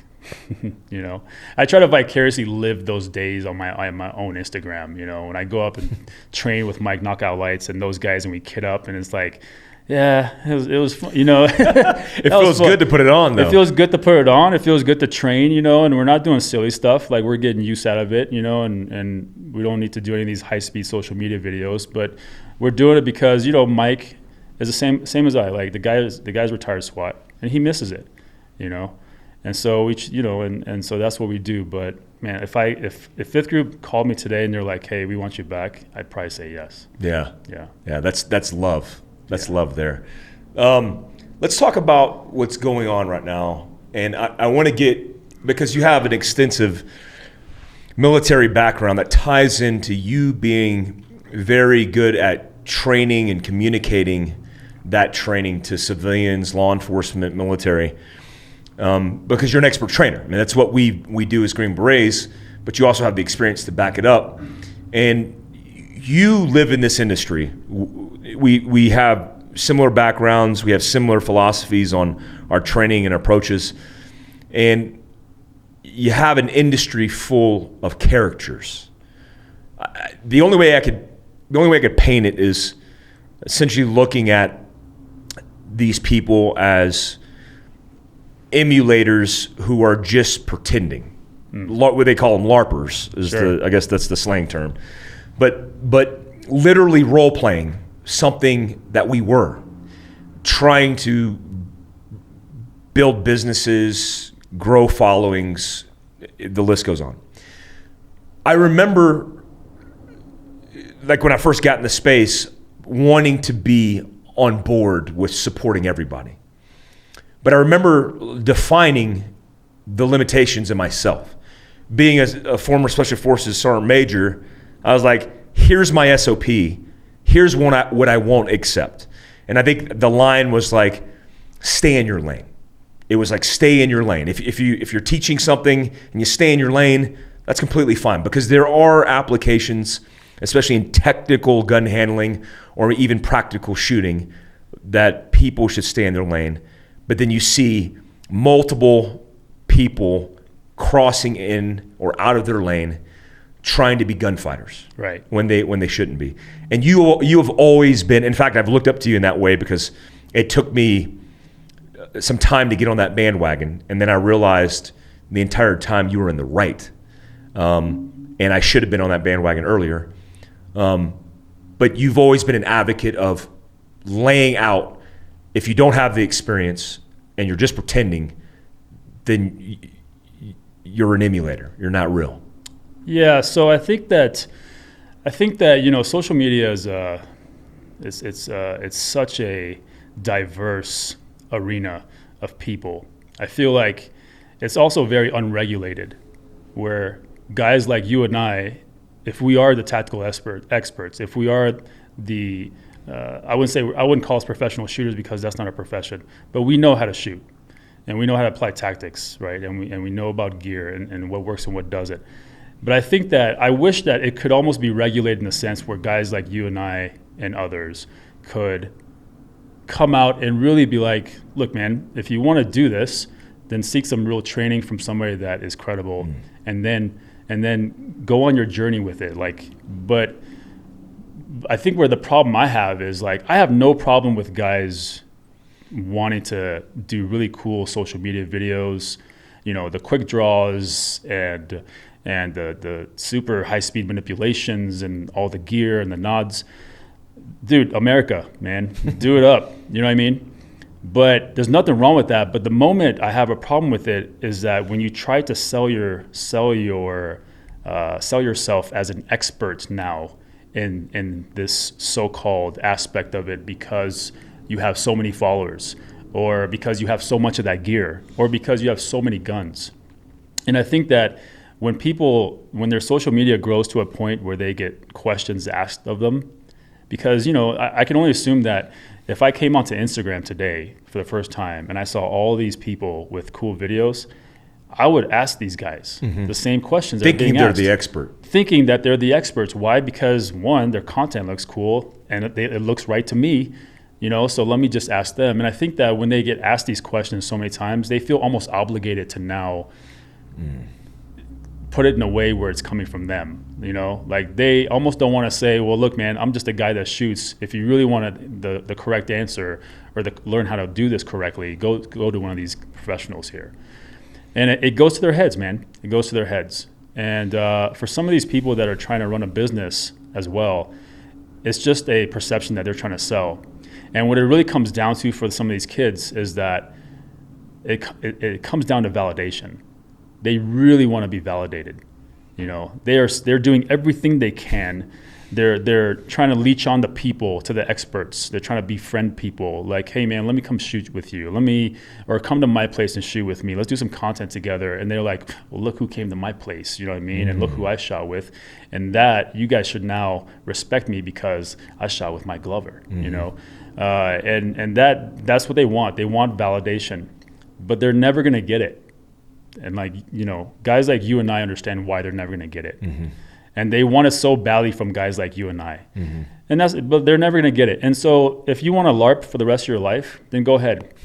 I try to vicariously live those days on my own Instagram. When I go up and train with Mike Knockout Lights and those guys, and we kid up, and it's like, yeah, it was fun, It feels good to put it on, though. It feels good to put it on. It feels good to train, and we're not doing silly stuff. Like, we're getting use out of it, and we don't need to do any of these high-speed social media videos, but we're doing it because, Mike is the same as I. Like, the guy's retired SWAT, and he misses it, and so we, and so that's what we do. But man, if Fifth Group called me today and they're like, "Hey, we want you back," I'd probably say yes. Yeah. That's love. That's love there. Let's talk about what's going on right now, and I want to get, because you have an extensive military background that ties into you being very good at training and communicating that training to civilians, law enforcement, military, because you're an expert trainer. I mean, that's what we do as Green Berets, but you also have the experience to back it up. And you live in this industry. We have similar backgrounds. We have similar philosophies on our training and approaches. And you have an industry full of characters. The only way I could paint it is essentially looking at these people as emulators who are just pretending. What they call them, LARPers, is I guess that's the slang term. But literally role playing something that we were, trying to build businesses, grow followings, the list goes on. I remember, like, when I first got in the space, wanting to be on board with supporting everybody. But I remember defining the limitations in myself. Being a former Special Forces Sergeant Major, I was like, here's my SOP. Here's what I won't accept. And I think the line was like, stay in your lane. It was like, stay in your lane. If you're teaching something and you stay in your lane, that's completely fine, because there are applications, especially in technical gun handling or even practical shooting, that people should stay in their lane. But then you see multiple people crossing in or out of their lane trying to be gunfighters, right? When they shouldn't be. And you have always been. In fact, I've looked up to you in that way because it took me some time to get on that bandwagon, and then I realized the entire time you were in the right, and I should have been on that bandwagon earlier. But you've always been an advocate of laying out, if you don't have the experience and you're just pretending, then you're an emulator. You're not real. Yeah. So I think that social media is it's such a diverse arena of people. I feel like it's also very unregulated, where guys like you and I, if we are the tactical experts, if we are the I wouldn't call us professional shooters because that's not our profession, but we know how to shoot and we know how to apply tactics, right? And we know about gear and what works and what doesn't. But I think that I wish that it could almost be regulated in the sense where guys like you and I and others could come out and really be like, look, man, if you want to do this, then seek some real training from somebody that is credible, and then go on your journey with it. But I think where the problem I have is I have no problem with guys wanting to do really cool social media videos, the quick draws and the super high speed manipulations and all the gear and the nods. Dude, America, man, do it up. You know what I mean? But there's nothing wrong with that. But the moment I have a problem with it is that when you try to sell yourself as an expert now in this so-called aspect of it because you have so many followers, or because you have so much of that gear, or because you have so many guns. And I think that when their social media grows to a point where they get questions asked of them, because I can only assume that if I came onto Instagram today for the first time and I saw all these people with cool videos, I would ask these guys the same questions. Thinking they're the expert. Thinking that they're the experts. Why? Because one, their content looks cool and it looks right to me, so let me just ask them. And I think that when they get asked these questions so many times, they feel almost obligated to now put it in a way where it's coming from them, they almost don't want to say, well, look, man, I'm just a guy that shoots. If you really want the correct answer or learn how to do this correctly, go to one of these professionals here. And it goes to their heads, man. It goes to their heads. And for some of these people that are trying to run a business as well, it's just a perception that they're trying to sell. And what it really comes down to for some of these kids is that it comes down to validation. They really want to be validated. They're doing everything they can. They're trying to leech on the people, to the experts. They're trying to befriend people. Like, hey man, let me come shoot with you. Or come to my place and shoot with me. Let's do some content together. And they're like, well, look who came to my place. You know what I mean? And look who I shot with. And that you guys should now respect me because I shot with Mike Glover. And that's what they want. They want validation, but they're never gonna get it. And guys like you and I understand why they're never going to get it. And they want it so badly from guys like you and I. But they're never going to get it. And so if you want to LARP for the rest of your life, then go ahead.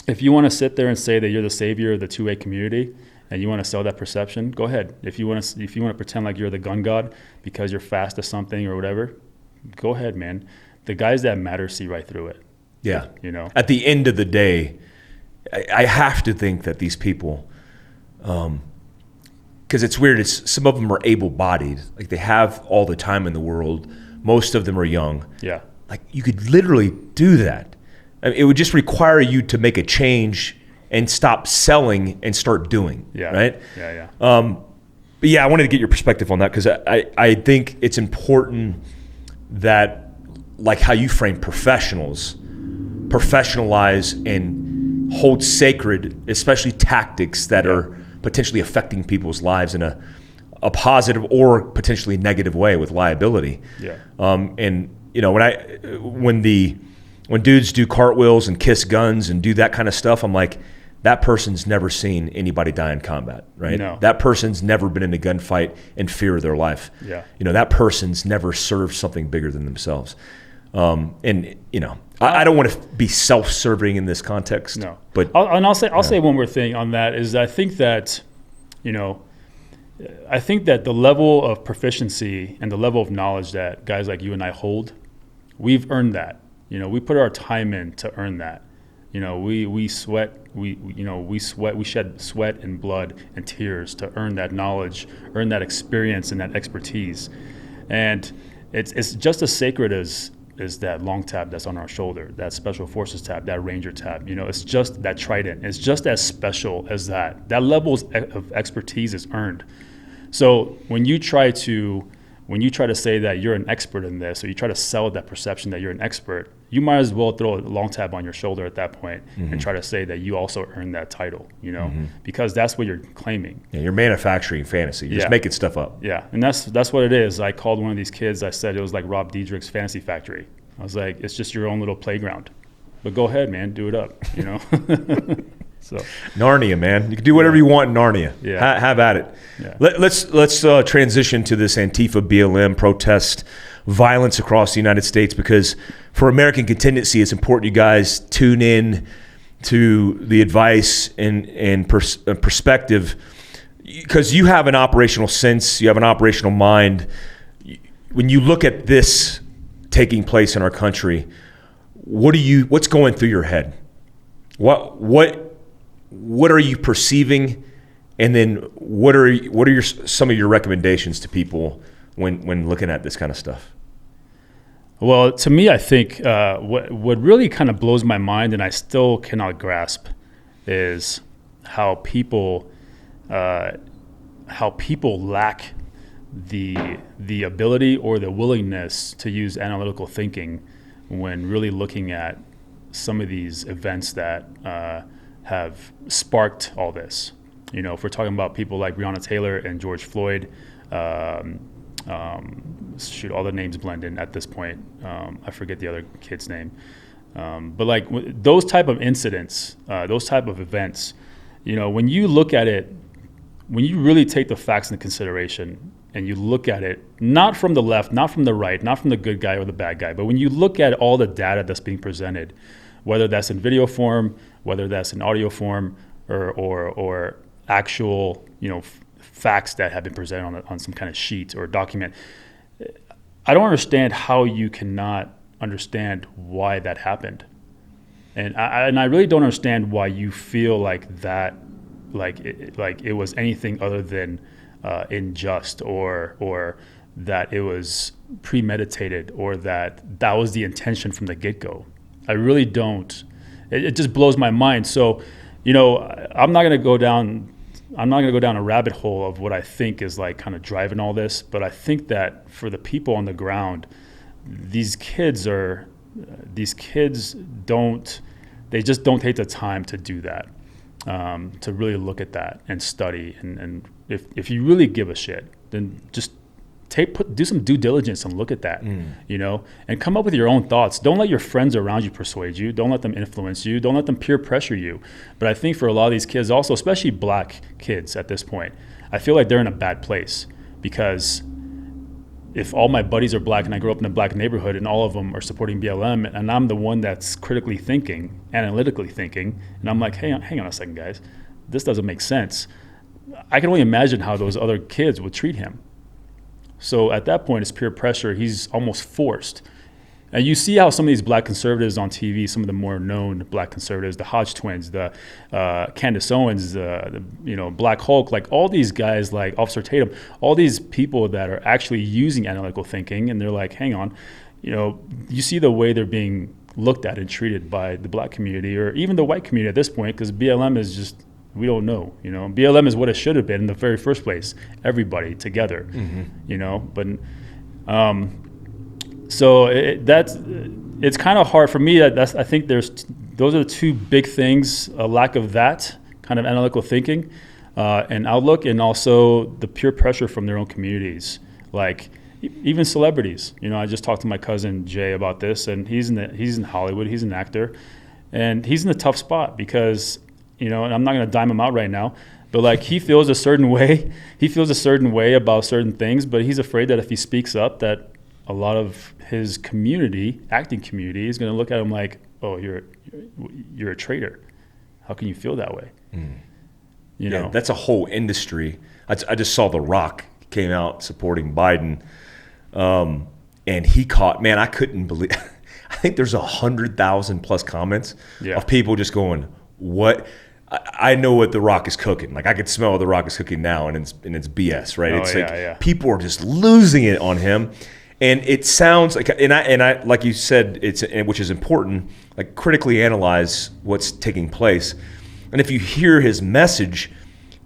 If you want to sit there and say that you're the savior of the 2A community and you want to sell that perception, go ahead. If you want to pretend like you're the gun god because you're fast at something or whatever, go ahead, man. The guys that matter see right through it. Yeah. At the end of the day, I have to think that these people, because it's weird. Some of them are able-bodied, they have all the time in the world. Most of them are young. Yeah, you could literally do that. I mean, it would just require you to make a change and stop selling and start doing. Yeah, right. Yeah. But yeah, I wanted to get your perspective on that because I think it's important that, how you frame professionals, professionalize and hold sacred, especially tactics that are potentially affecting people's lives in a positive or potentially negative way with liability. Yeah. And when dudes do cartwheels and kiss guns and do that kind of stuff, I'm like, that person's never seen anybody die in combat, right? No. That person's never been in a gunfight in fear of their life. Yeah. That person's never served something bigger than themselves. I don't want to be self-serving in this context. No, but I'll say one more thing on that is I think that, I think that the level of proficiency and the level of knowledge that guys like you and I hold, we've earned that. We put our time in to earn that. We sweat, we shed sweat and blood and tears to earn that knowledge, earn that experience and that expertise. And it's just as sacred as that long tab that's on our shoulder, that special forces tab, that ranger tab. It's just that trident. It's just as special as that. That level of expertise is earned. So when you try to say that you're an expert in this, or you try to sell that perception that you're an expert, you might as well throw a long tab on your shoulder at that point and try to say that you also earned that title, because that's what you're claiming. Yeah, you're manufacturing fantasy. You're just making stuff up. Yeah, and that's what it is. I called one of these kids, I said it was like Rob Diedrich's Fantasy Factory. I was like, it's just your own little playground. But go ahead, man, do it up, So Narnia, man. You can do whatever you want in Narnia. Yeah. Have at it. Yeah. Let's transition to this Antifa BLM protest violence across the United States, because for American Contingency, it's important you guys tune in to the advice and perspective, because you have an operational sense, you have an operational mind. When you look at this taking place in our country, what's going through your head? What are you perceiving, and then what are some of your recommendations to people when looking at this kind of stuff? Well, to me, I think what really kind of blows my mind, and I still cannot grasp, is how people lack the ability or the willingness to use analytical thinking when really looking at some of these events that have sparked all this. If we're talking about people like Breonna Taylor and George Floyd, all the names blend in at this point. I forget the other kid's name. But like those type of incidents, those type of events, when you look at it, when you really take the facts into consideration and you look at it, not from the left, not from the right, not from the good guy or the bad guy, but when you look at all the data that's being presented, whether that's in video form, whether that's in audio form, or actual, facts that have been presented on some kind of sheet or document, I don't understand how you cannot understand why that happened, and I really don't understand why you feel like that, like it was anything other than unjust, or that it was premeditated, or that was the intention from the get-go. I really don't. It just blows my mind. So, I'm not going to go down a rabbit hole of what I think is like kind of driving all this, but I think that for the people on the ground, these kids just don't take the time to do that, to really look at that and study. And if you really give a shit, then just do some due diligence and look at that, and come up with your own thoughts. Don't let your friends around you persuade you. Don't let them influence you. Don't let them peer pressure you. But I think for a lot of these kids also, especially black kids at this point, I feel like they're in a bad place, because if all my buddies are black and I grew up in a black neighborhood and all of them are supporting BLM, and I'm the one that's critically thinking, analytically thinking, and I'm like, hey, hang on a second, guys, this doesn't make sense. I can only imagine how those other kids would treat him. So at that point, it's peer pressure. He's almost forced. And you see how some of these black conservatives on TV, some of the more known black conservatives, the Hodge twins, the Candace Owens, the Black Hulk, like all these guys like Officer Tatum, all these people that are actually using analytical thinking, and they're like, hang on, you see the way they're being looked at and treated by the black community, or even the white community at this point, because BLM is just, we don't know, BLM is what it should have been in the very first place. Everybody together, but so it's kind of hard for me. I think those are the two big things: a lack of that kind of analytical thinking and outlook, and also the peer pressure from their own communities, like even celebrities. I just talked to my cousin Jay about this, and he's in Hollywood. He's an actor, and he's in a tough spot because. And I'm not going to dime him out right now, but like he feels a certain way. He feels a certain way about certain things, but he's afraid that if he speaks up, that a lot of his community, acting community, is going to look at him like, "Oh, you're a traitor. How can you feel that way?" You know, that's a whole industry. I just saw The Rock came out supporting Biden, and he caught, man, I couldn't believe, I think there's 100,000 plus comments of people just going, what? I know what The Rock is cooking. Like, I could smell what The Rock is cooking now, and it's BS, right? It's people are just losing it on him. And it sounds like, and I like you said, which is important, like critically analyze what's taking place. And if you hear his message,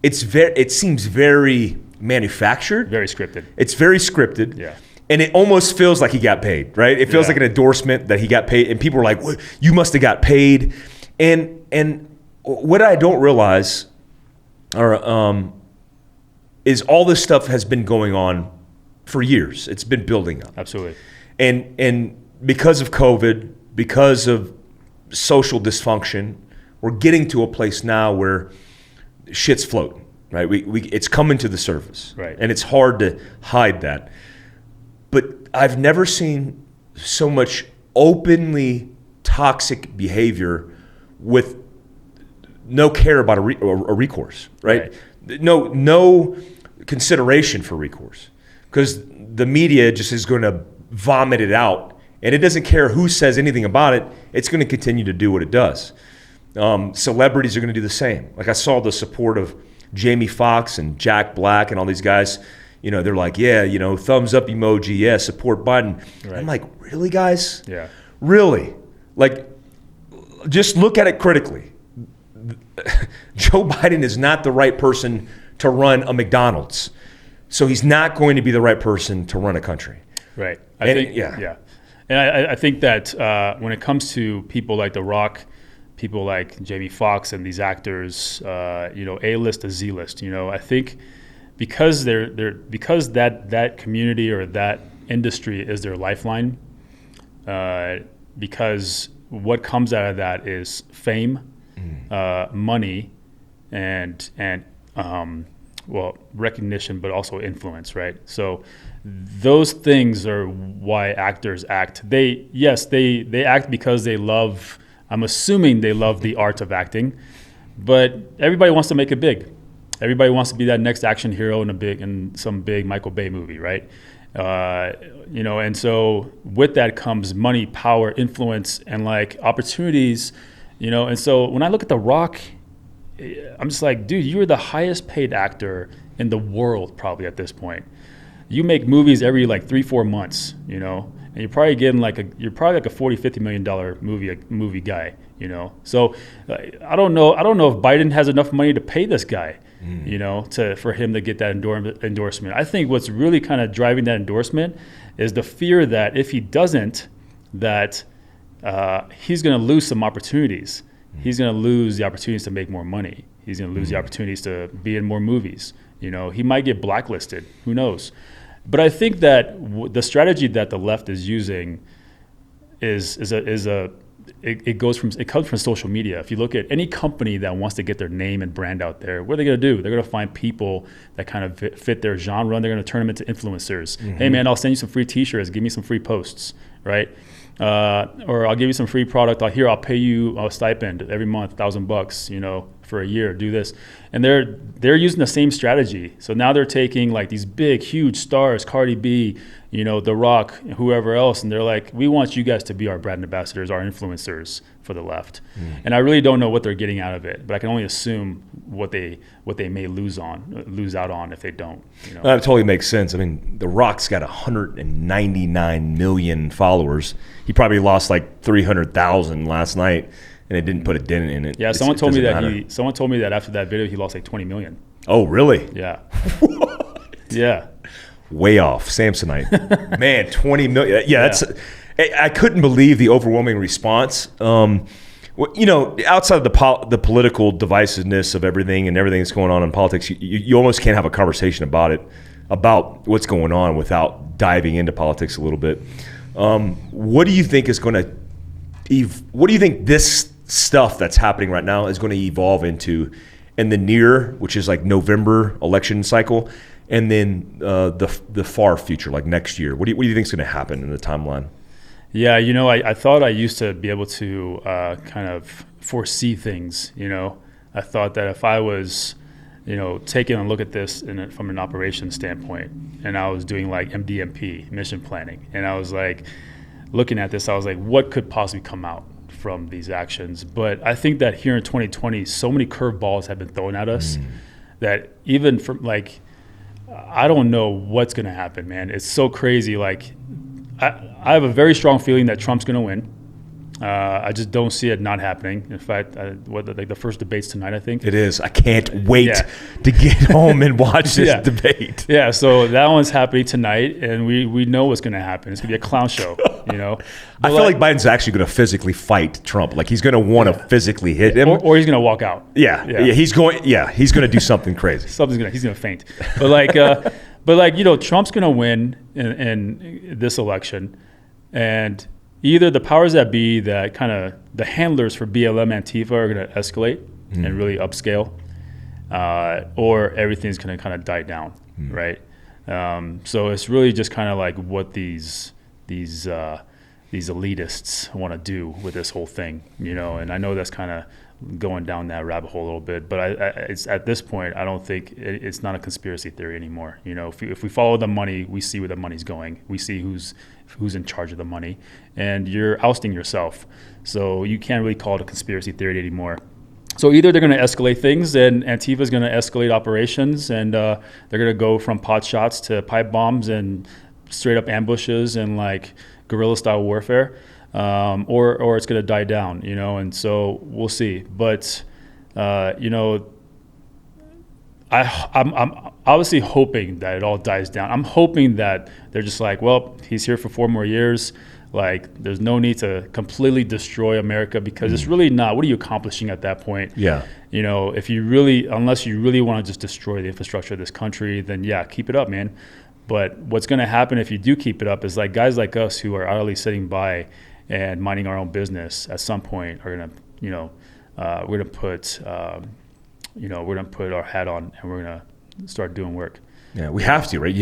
it seems very manufactured, very scripted. It's very scripted, yeah. And it almost feels like he got paid, right? It feels like an endorsement that he got paid, and people are like, well, "You must have got paid." And what I don't realize, is all this stuff has been going on for years. It's been building up. Absolutely. And because of COVID, because of social dysfunction, we're getting to a place now where shit's floating, right? It's coming to the surface. Right. And it's hard to hide that. But I've never seen so much openly toxic behavior with no care about a recourse, right? No consideration for recourse. Because the media just is going to vomit it out, and it doesn't care who says anything about it. It's going to continue to do what it does. Celebrities are going to do the same. Like, I saw the support of Jamie Foxx and Jack Black and all these guys. You know, they're like, yeah, you know, thumbs up emoji, yeah, support Biden. Right. I'm like, really, guys? Yeah. Really? Like, just look at it critically. Joe Biden is not the right person to run a McDonald's. So he's not going to be the right person to run a country. Right. I think. And I think that when it comes to people like The Rock, people like Jamie Foxx and these actors, A-list to Z-list, I think because because that community or that industry is their lifeline, because what comes out of that is fame, money, and recognition, but also influence, right? So those things are why actors act. They act because they love, I'm assuming they love the art of acting, but everybody wants to make it big. Everybody wants to be that next action hero in some big Michael Bay movie, right? And so with that comes money, power, influence, and like opportunities, and so when I look at The Rock, I'm just like, dude, you're the highest paid actor in the world probably at this point. You make movies every like 3-4 months, and you're probably getting like a $40-50 million movie guy, So I don't know if Biden has enough money to pay this guy, for him to get that endorsement. I think what's really kind of driving that endorsement is the fear that if he doesn't, that he's going to lose some opportunities. He's going to lose the opportunities to make more money. He's going to lose the opportunities to be in more movies. He might get blacklisted. Who knows? But I think that the strategy that the left is using it comes from social media. If you look at any company that wants to get their name and brand out there, what are they going to do? They're going to find people that kind of fit their genre, and they're going to turn them into influencers. Mm-hmm. Hey, man, I'll send you some free T-shirts. Give me some free posts, right? Or I'll give you some free product. I'll pay you a stipend every month, $1,000, for a year. Do this, and they're using the same strategy. So now they're taking like these big, huge stars, Cardi B, The Rock, whoever else, and they're like, we want you guys to be our brand ambassadors, our influencers for the left. And I really don't know what they're getting out of it, but I can only assume what they may lose out on if they don't. That totally makes sense. I mean, The Rock's got 199 million followers. He probably lost like 300,000 last night, and it didn't put a dent in it. Yeah, someone told me that after that video he lost like 20 million. Oh, really? Yeah. What? Yeah. Way off, Samsonite. Man, 20 million. Yeah, that's. I couldn't believe the overwhelming response. Outside of the political divisiveness of everything and everything that's going on in politics, you almost can't have a conversation about it, about what's going on without diving into politics a little bit. What do you think is going to? What do you think this stuff that's happening right now is going to evolve into in the near, which is like November election cycle, and then the far future, like next year? What do you think is going to happen in the timeline? Yeah, I thought I used to be able to kind of foresee things. I thought that if I was taking a look at this from an operations standpoint, and I was doing like MDMP, mission planning, and I was like looking at this, I was like, what could possibly come out from these actions? But I think that here in 2020, so many curveballs have been thrown at us that even from like, I don't know what's going to happen, man. It's so crazy. Like, I have a very strong feeling that Trump's going to win. I just don't see it not happening. In fact, the first debate's tonight, I think. It is. I can't wait to get home and watch this debate. Yeah, so that one's happening tonight, and we know what's going to happen. It's going to be a clown show, I feel like Biden's actually going to physically fight Trump. Like, he's going to want to physically hit him. Or he's going to walk out. Yeah, he's going to do something crazy. He's going to faint. But Trump's going to win in this election, and either the powers that be, that kind of the handlers for BLM Antifa, are going to escalate and really upscale, or everything's going to kind of die down, right? So it's really just kind of like what these elitists want to do with this whole thing, And I know that's kind of going down that rabbit hole a little bit, but it's at this point, I don't think it's not a conspiracy theory anymore. If we follow the money, we see where the money's going. We see who's in charge of the money, and you're ousting yourself. So you can't really call it a conspiracy theory anymore. So either they're going to escalate things, and Antifa is going to escalate operations, and they're going to go from pot shots to pipe bombs and straight up ambushes and like guerrilla style warfare, or it's going to die down, and so we'll see. But I'm obviously hoping that it all dies down. I'm hoping that they're just like, well, he's here for 4 more years. Like, there's no need to completely destroy America, because it's really not. What are you accomplishing at that point? Yeah. If you really, unless you really want to just destroy the infrastructure of this country, then keep it up, man. But what's going to happen if you do keep it up is like guys like us who are idly sitting by and minding our own business at some point are going to, we're going to put our hat on and we're going to start doing work. Yeah, we have to, right?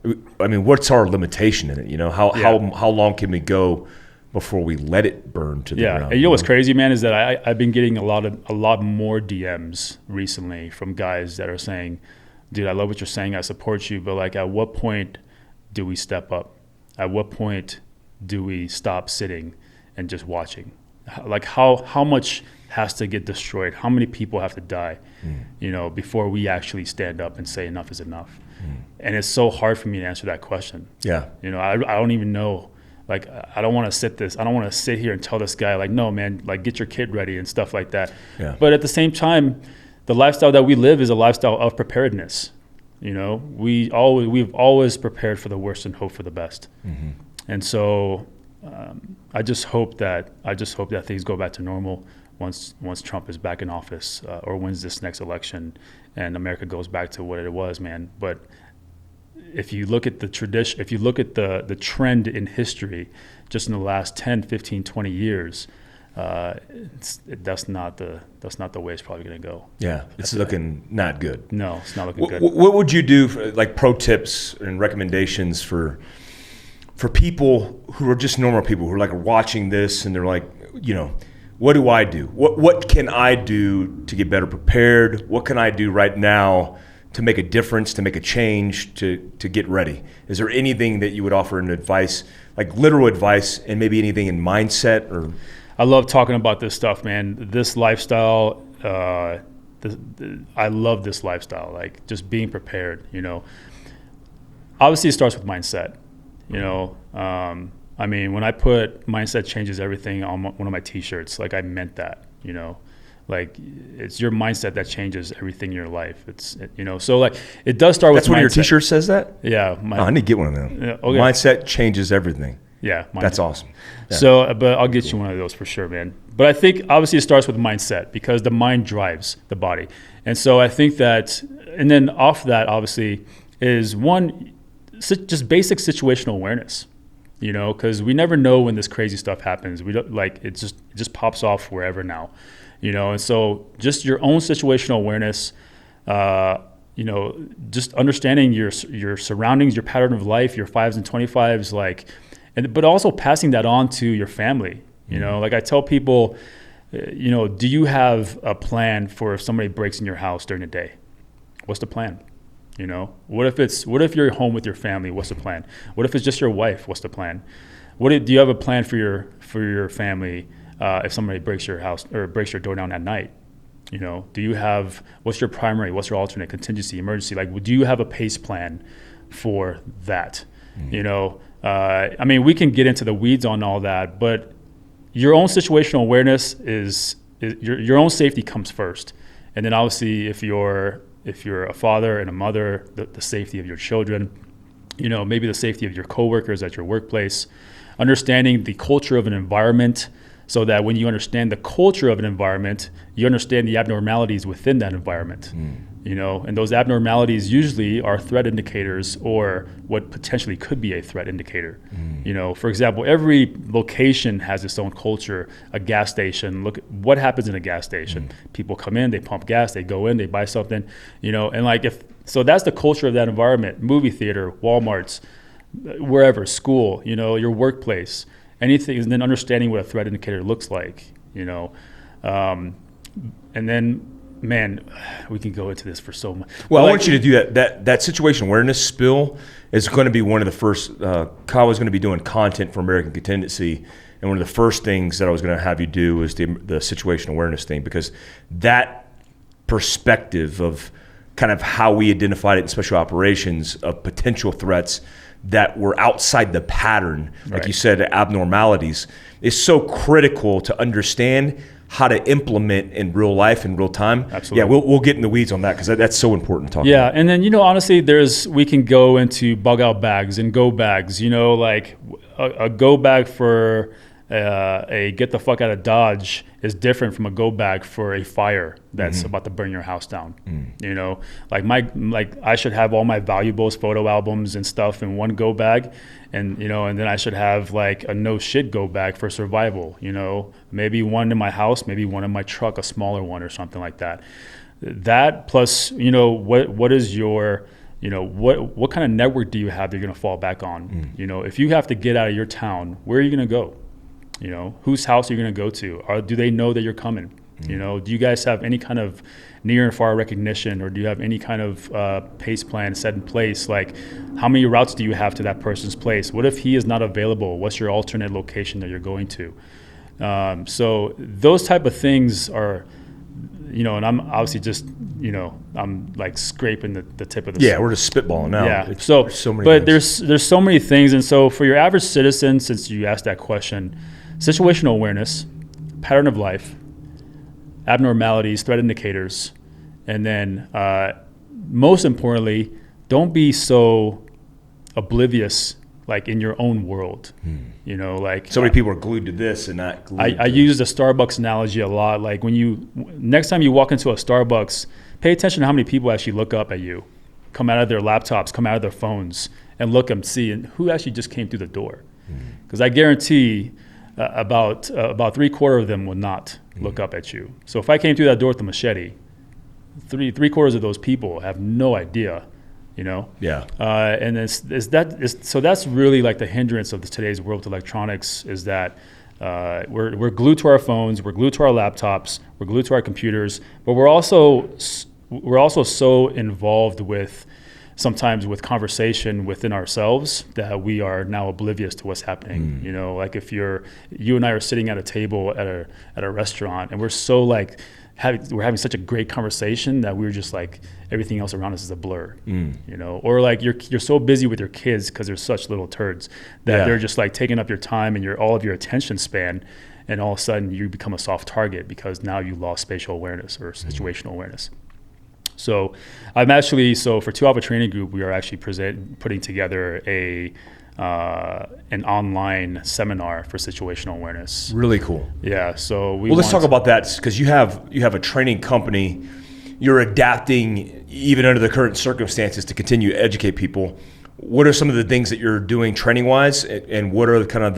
What's our limitation in it? How long can we go before we let it burn to the ground? And what's crazy, man, is that I've been getting a lot more DMs recently from guys that are saying, dude, I love what you're saying. I support you. But like, at what point do we step up? At what point do we stop sitting and just watching? Like, how much has to get destroyed? How many people have to die, before we actually stand up and say enough is enough? And it's so hard for me to answer that question. Yeah. I don't even know. Like, I don't want to sit here and tell this guy, like, no, man, like, get your kid ready and stuff like that. Yeah. But at the same time, the lifestyle that we live is a lifestyle of preparedness. We've always prepared for the worst and hope for the best. And so I just hope that things go back to normal once Trump is back in office, or wins this next election, and America goes back to what it was, man. But if you look at the tradition, if you look at the trend in history, just in the last 10, 15, 20 years, that's not the way it's probably going to go. Yeah, it's looking not good. No, it's not looking good. What would you do for, like, pro tips and recommendations for people who are just normal people who are like watching this and they're like, what do I do? What can I do to get better prepared? What can I do right now to make a difference, to make a change, to get ready? Is there anything that you would offer in advice, like literal advice, and maybe anything in mindset? Or I love talking about this stuff, man. This lifestyle, I love this lifestyle, like just being prepared, Obviously, it starts with mindset, when I put mindset changes everything on one of my T-shirts, like, I meant that, like, it's your mindset that changes everything in your life. So like, it does start with mindset. That's one of your T-shirts says that? Yeah. I need to get one of them. Yeah, okay. Mindset changes everything. Yeah. That's awesome. Yeah. So, but I'll get you one of those for sure, man. But I think obviously it starts with mindset, because the mind drives the body. And so I think that, and then off that obviously is one, just basic situational awareness, because we never know when this crazy stuff happens. We don't, like, it just pops off wherever now, and so just your own situational awareness, just understanding your surroundings, your pattern of life, your 5s and 25s, like, but also passing that on to your family. Like, I tell people, do you have a plan for if somebody breaks in your house during the day? What's the plan? You know, what if you're home with your family? What's the plan? What if it's just your wife? What's the plan? Do you have a plan for your family if somebody breaks your house or breaks your door down at night? You know, what's your primary, what's your alternate, contingency, emergency? Like, do you have a pace plan for that? You know, I mean, we can get into the weeds on all that, but your own situational awareness is your own safety comes first. And then obviously if you're a father and a mother, the safety of your children, you know, maybe the safety of your coworkers at your workplace, understanding the culture of an environment, so that when you understand the culture of an environment, you understand the abnormalities within that environment. You know, and those abnormalities usually are threat indicators or what potentially could be a threat indicator. You know, for example, every location has its own culture. A gas station, look at what happens in a gas station. People come in, they pump gas, they go in, they buy something, you know, and like so that's the culture of that environment. Movie theater, Walmart's, wherever, school, you know, your workplace, anything, and then understanding what a threat indicator looks like, you know. And then, man, we can go into this for so much. Well, I want you to do that situation awareness spill is going to be one of the first. Kawa is going to be doing content for American Contingency, and one of the first things that I was going to have you do is the situational awareness thing, because that perspective of kind of how we identified it in special operations of potential threats that were outside the pattern, like you said, abnormalities, is so critical to understand how to implement in real life, in real time. Absolutely. Yeah, we'll get in the weeds on that, because that's so important to talk about. Yeah, and then, you know, honestly, we can go into bug out bags and go bags, you know, like a go bag for a get the fuck out of Dodge is different from a go bag for a fire that's about to burn your house down. You know, like I should have all my valuables, photo albums and stuff in one go bag, and you know, and then I should have like a no shit go bag for survival. You know, maybe one in my house, maybe one in my truck, a smaller one or something like that. That plus, you know, what is your, you know, what kind of network do you have that you're gonna fall back on? You know, if you have to get out of your town, where are you gonna go? You know, whose house are you going to go to? Do they know that you're coming? You know, do you guys have any kind of near and far recognition, or do you have any kind of pace plan set in place? Like, how many routes do you have to that person's place? What if he is not available? What's your alternate location that you're going to? So those type of things are, you know, and I'm obviously just, you know, I'm like scraping the tip of the. Yeah, we're just spitballing now. Yeah. There's so many. But things. there's so many things, and so for your average citizen, since you asked that question, situational awareness, pattern of life, abnormalities, threat indicators, and then most importantly, don't be so oblivious, like in your own world. You know, like so many people are glued to this and not glued I use the Starbucks analogy a lot. Like next time you walk into a Starbucks, pay attention to how many people actually look up at you, come out of their laptops, come out of their phones, and look and see and who actually just came through the door. Because I guarantee about 3/4 of them will not look up at you. So if I came through that door with a machete, three-quarters of those people have no idea, you know? Yeah. And so that's really like the hindrance of today's world with electronics, is that we're glued to our phones, we're glued to our laptops, we're glued to our computers, but we're also so involved with sometimes with conversation within ourselves that we are now oblivious to what's happening. You know, like if you and I are sitting at a table at a restaurant, and we're so like we're having such a great conversation that we're just like everything else around us is a blur. You know, or like you're so busy with your kids because they're such little turds that they're just like taking up your time and all of your attention span, and all of a sudden you become a soft target because now you lost spatial awareness or situational awareness. So for 2 Alpha Training Group, we are actually putting together an online seminar for situational awareness. Really cool. Yeah. So let's talk about that, because you have a training company. You're adapting even under the current circumstances to continue to educate people. What are some of the things that you're doing training wise, and what are kind of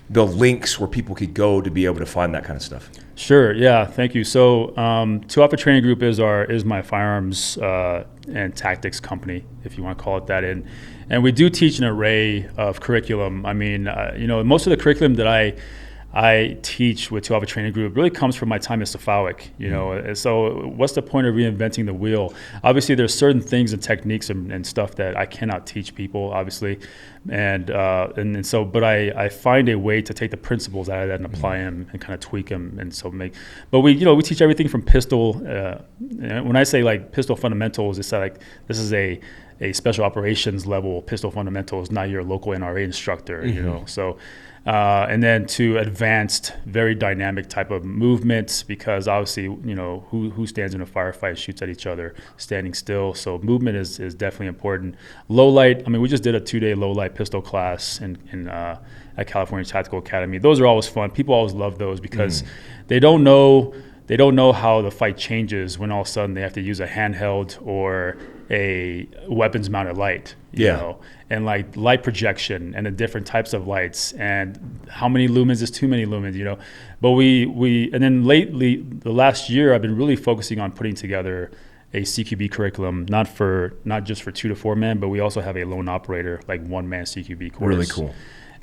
the links where people could go to be able to find that kind of stuff? Sure. Yeah. Thank you. So, 2 Alpha Training Group is my firearms and tactics company, if you want to call it that. And we do teach an array of curriculum. I mean, you know, most of the curriculum that I teach with 2 Alpha Training Group really comes from my time at Cephalic, you know. And so what's the point of reinventing the wheel? Obviously, there's certain things and techniques and stuff that I cannot teach people, obviously. And so, but I find a way to take the principles out of that and apply them and kind of tweak them. And so but we teach everything from pistol. When I say like pistol fundamentals, it's like this is a special operations level pistol fundamentals, not your local NRA instructor, you know. So, and then to advanced, very dynamic type of movements, because obviously, you know, who stands in a firefight shoots at each other standing still. So movement is definitely important. Low light, I mean, we just did a 2-day low light pistol class at California Tactical Academy. Those are always fun. People always love those because they don't know how the fight changes when all of a sudden they have to use a handheld or a weapons mounted light, you know, and like light projection and the different types of lights and how many lumens is too many lumens, you know. But and then lately, the last year, I've been really focusing on putting together a CQB curriculum, not just for 2 to 4 men, but we also have a lone operator, like 1-man CQB course. Really cool.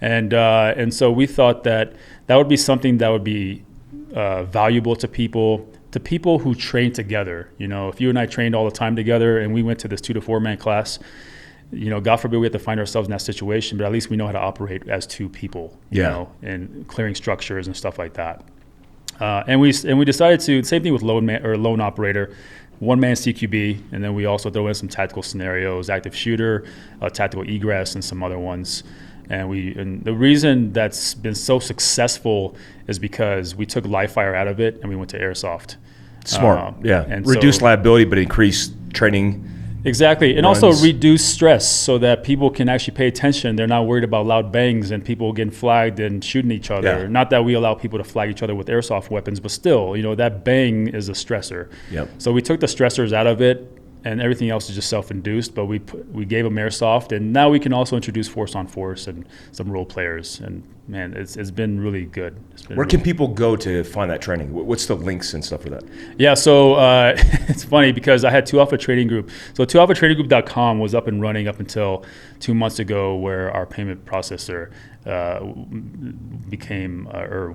And so we thought that would be something that would be valuable to people who train together. You know, if you and I trained all the time together and we went to this 2 to 4 man class, you know, God forbid we have to find ourselves in that situation, but at least we know how to operate as 2 people, you know, and clearing structures and stuff like that. And we decided to, same thing with lone operator, 1-man CQB, and then we also throw in some tactical scenarios, active shooter, tactical egress, and some other ones. And the reason that's been so successful is because we took live fire out of it and we went to airsoft. Smart, and reduce liability, but increase training. Exactly, and runs. also reduce stress so that people can actually pay attention. They're not worried about loud bangs and people getting flagged and shooting each other. Yeah. Not that we allow people to flag each other with airsoft weapons, but still, you know, that bang is a stressor. Yep. So we took the stressors out of it, and everything else is just self-induced, but we gave them airsoft, and now we can also introduce force on force and some role players, and man, it's been really good. Where can people go to find that training? What's the links and stuff for that? Yeah, so it's funny because I had 2 Alpha Training Group. So 2alphatraininggroup.com was up and running up until 2 months ago, where our payment processor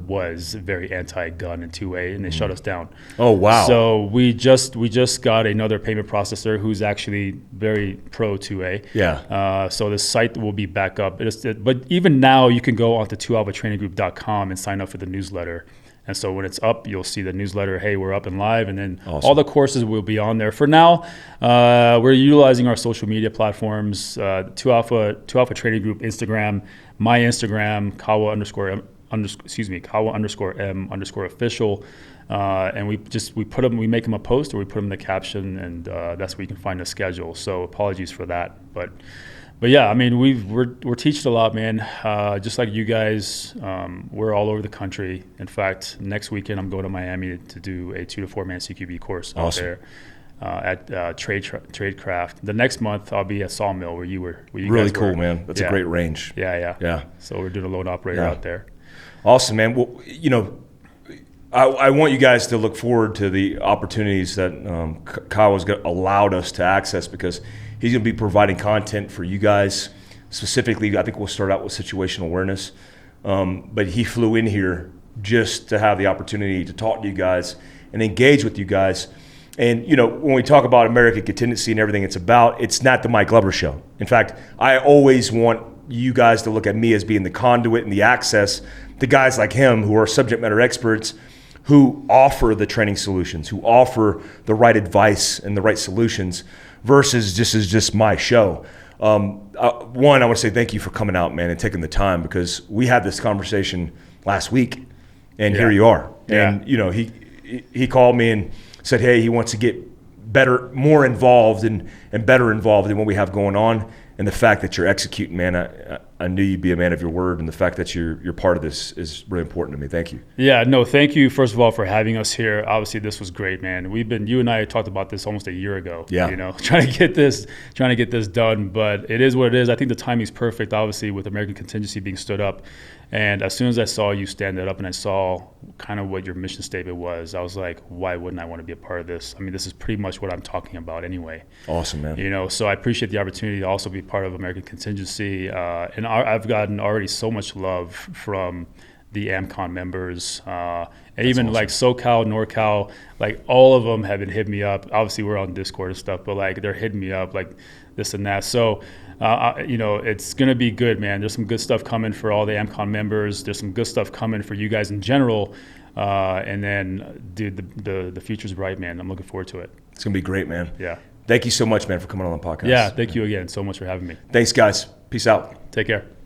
was very anti-gun and 2A, and they shut us down. Oh wow! So we just got another payment processor who's actually very pro 2A. Yeah. So the site will be back up. But even now, you can go onto 2alphatraininggroup.com and sign up for the newsletter. And so when it's up, you'll see the newsletter, hey, we're up and live, and then all the courses will be on there. For now, we're utilizing our social media platforms, 2 Alpha Training Group Instagram, my Instagram, Kawa _M _official. And we make them a post, or we put them in the caption, and that's where you can find the schedule. So apologies for that, but yeah, I mean, we're teaching a lot, man. Just like you guys, we're all over the country. In fact, next weekend I'm going to Miami to do a 2 to 4 man CQB course out there at Tradecraft. The next month I'll be at Sawmill, where you really guys cool, were. man. That's a great range. Yeah. So we're doing a lone operator out there. Awesome, man. Well, you know, I want you guys to look forward to the opportunities that Kawa's allowed us to access, because he's going to be providing content for you guys. Specifically, I think we'll start out with situational awareness. But he flew in here just to have the opportunity to talk to you guys and engage with you guys. And, you know, when we talk about American Contingency and everything it's not the Mike Glover show. In fact, I always want you guys to look at me as being the conduit and the access to guys like him who are subject matter experts, who offer the training solutions, who offer the right advice and the right solutions, versus this is just my show. One, I want to say thank you for coming out, man, and taking the time, because we had this conversation last week, and here you are. And, you know, he called me and said, hey, he wants to get more involved and better involved in what we have going on. And the fact that you're executing, man, I knew you'd be a man of your word, and the fact that you're part of this is really important to me. Thank you. Yeah, no, thank you, first of all, for having us here. Obviously, this was great, man. You and I talked about this almost a year ago. Yeah. You know, trying to get this done, but it is what it is. I think the timing's perfect, obviously, with American Contingency being stood up. And as soon as I saw you stand it up and I saw kind of what your mission statement was, I was like, why wouldn't I want to be a part of this? I mean, this is pretty much what I'm talking about anyway. Awesome, man. You know, so I appreciate the opportunity to also be part of American Contingency. And I've gotten already so much love from the AMCON members, and even awesome. Like SoCal, NorCal, like all of them have been hitting me up. Obviously, we're on Discord and stuff, but like they're hitting me up like this and that. So, it's going to be good, man. There's some good stuff coming for all the AMCON members. There's some good stuff coming for you guys in general. And then, dude, the future's bright, man. I'm looking forward to it. It's going to be great, man. Yeah. Thank you so much, man, for coming on the podcast. Yeah, thank you again so much for having me. Thanks, guys. Peace out. Take care.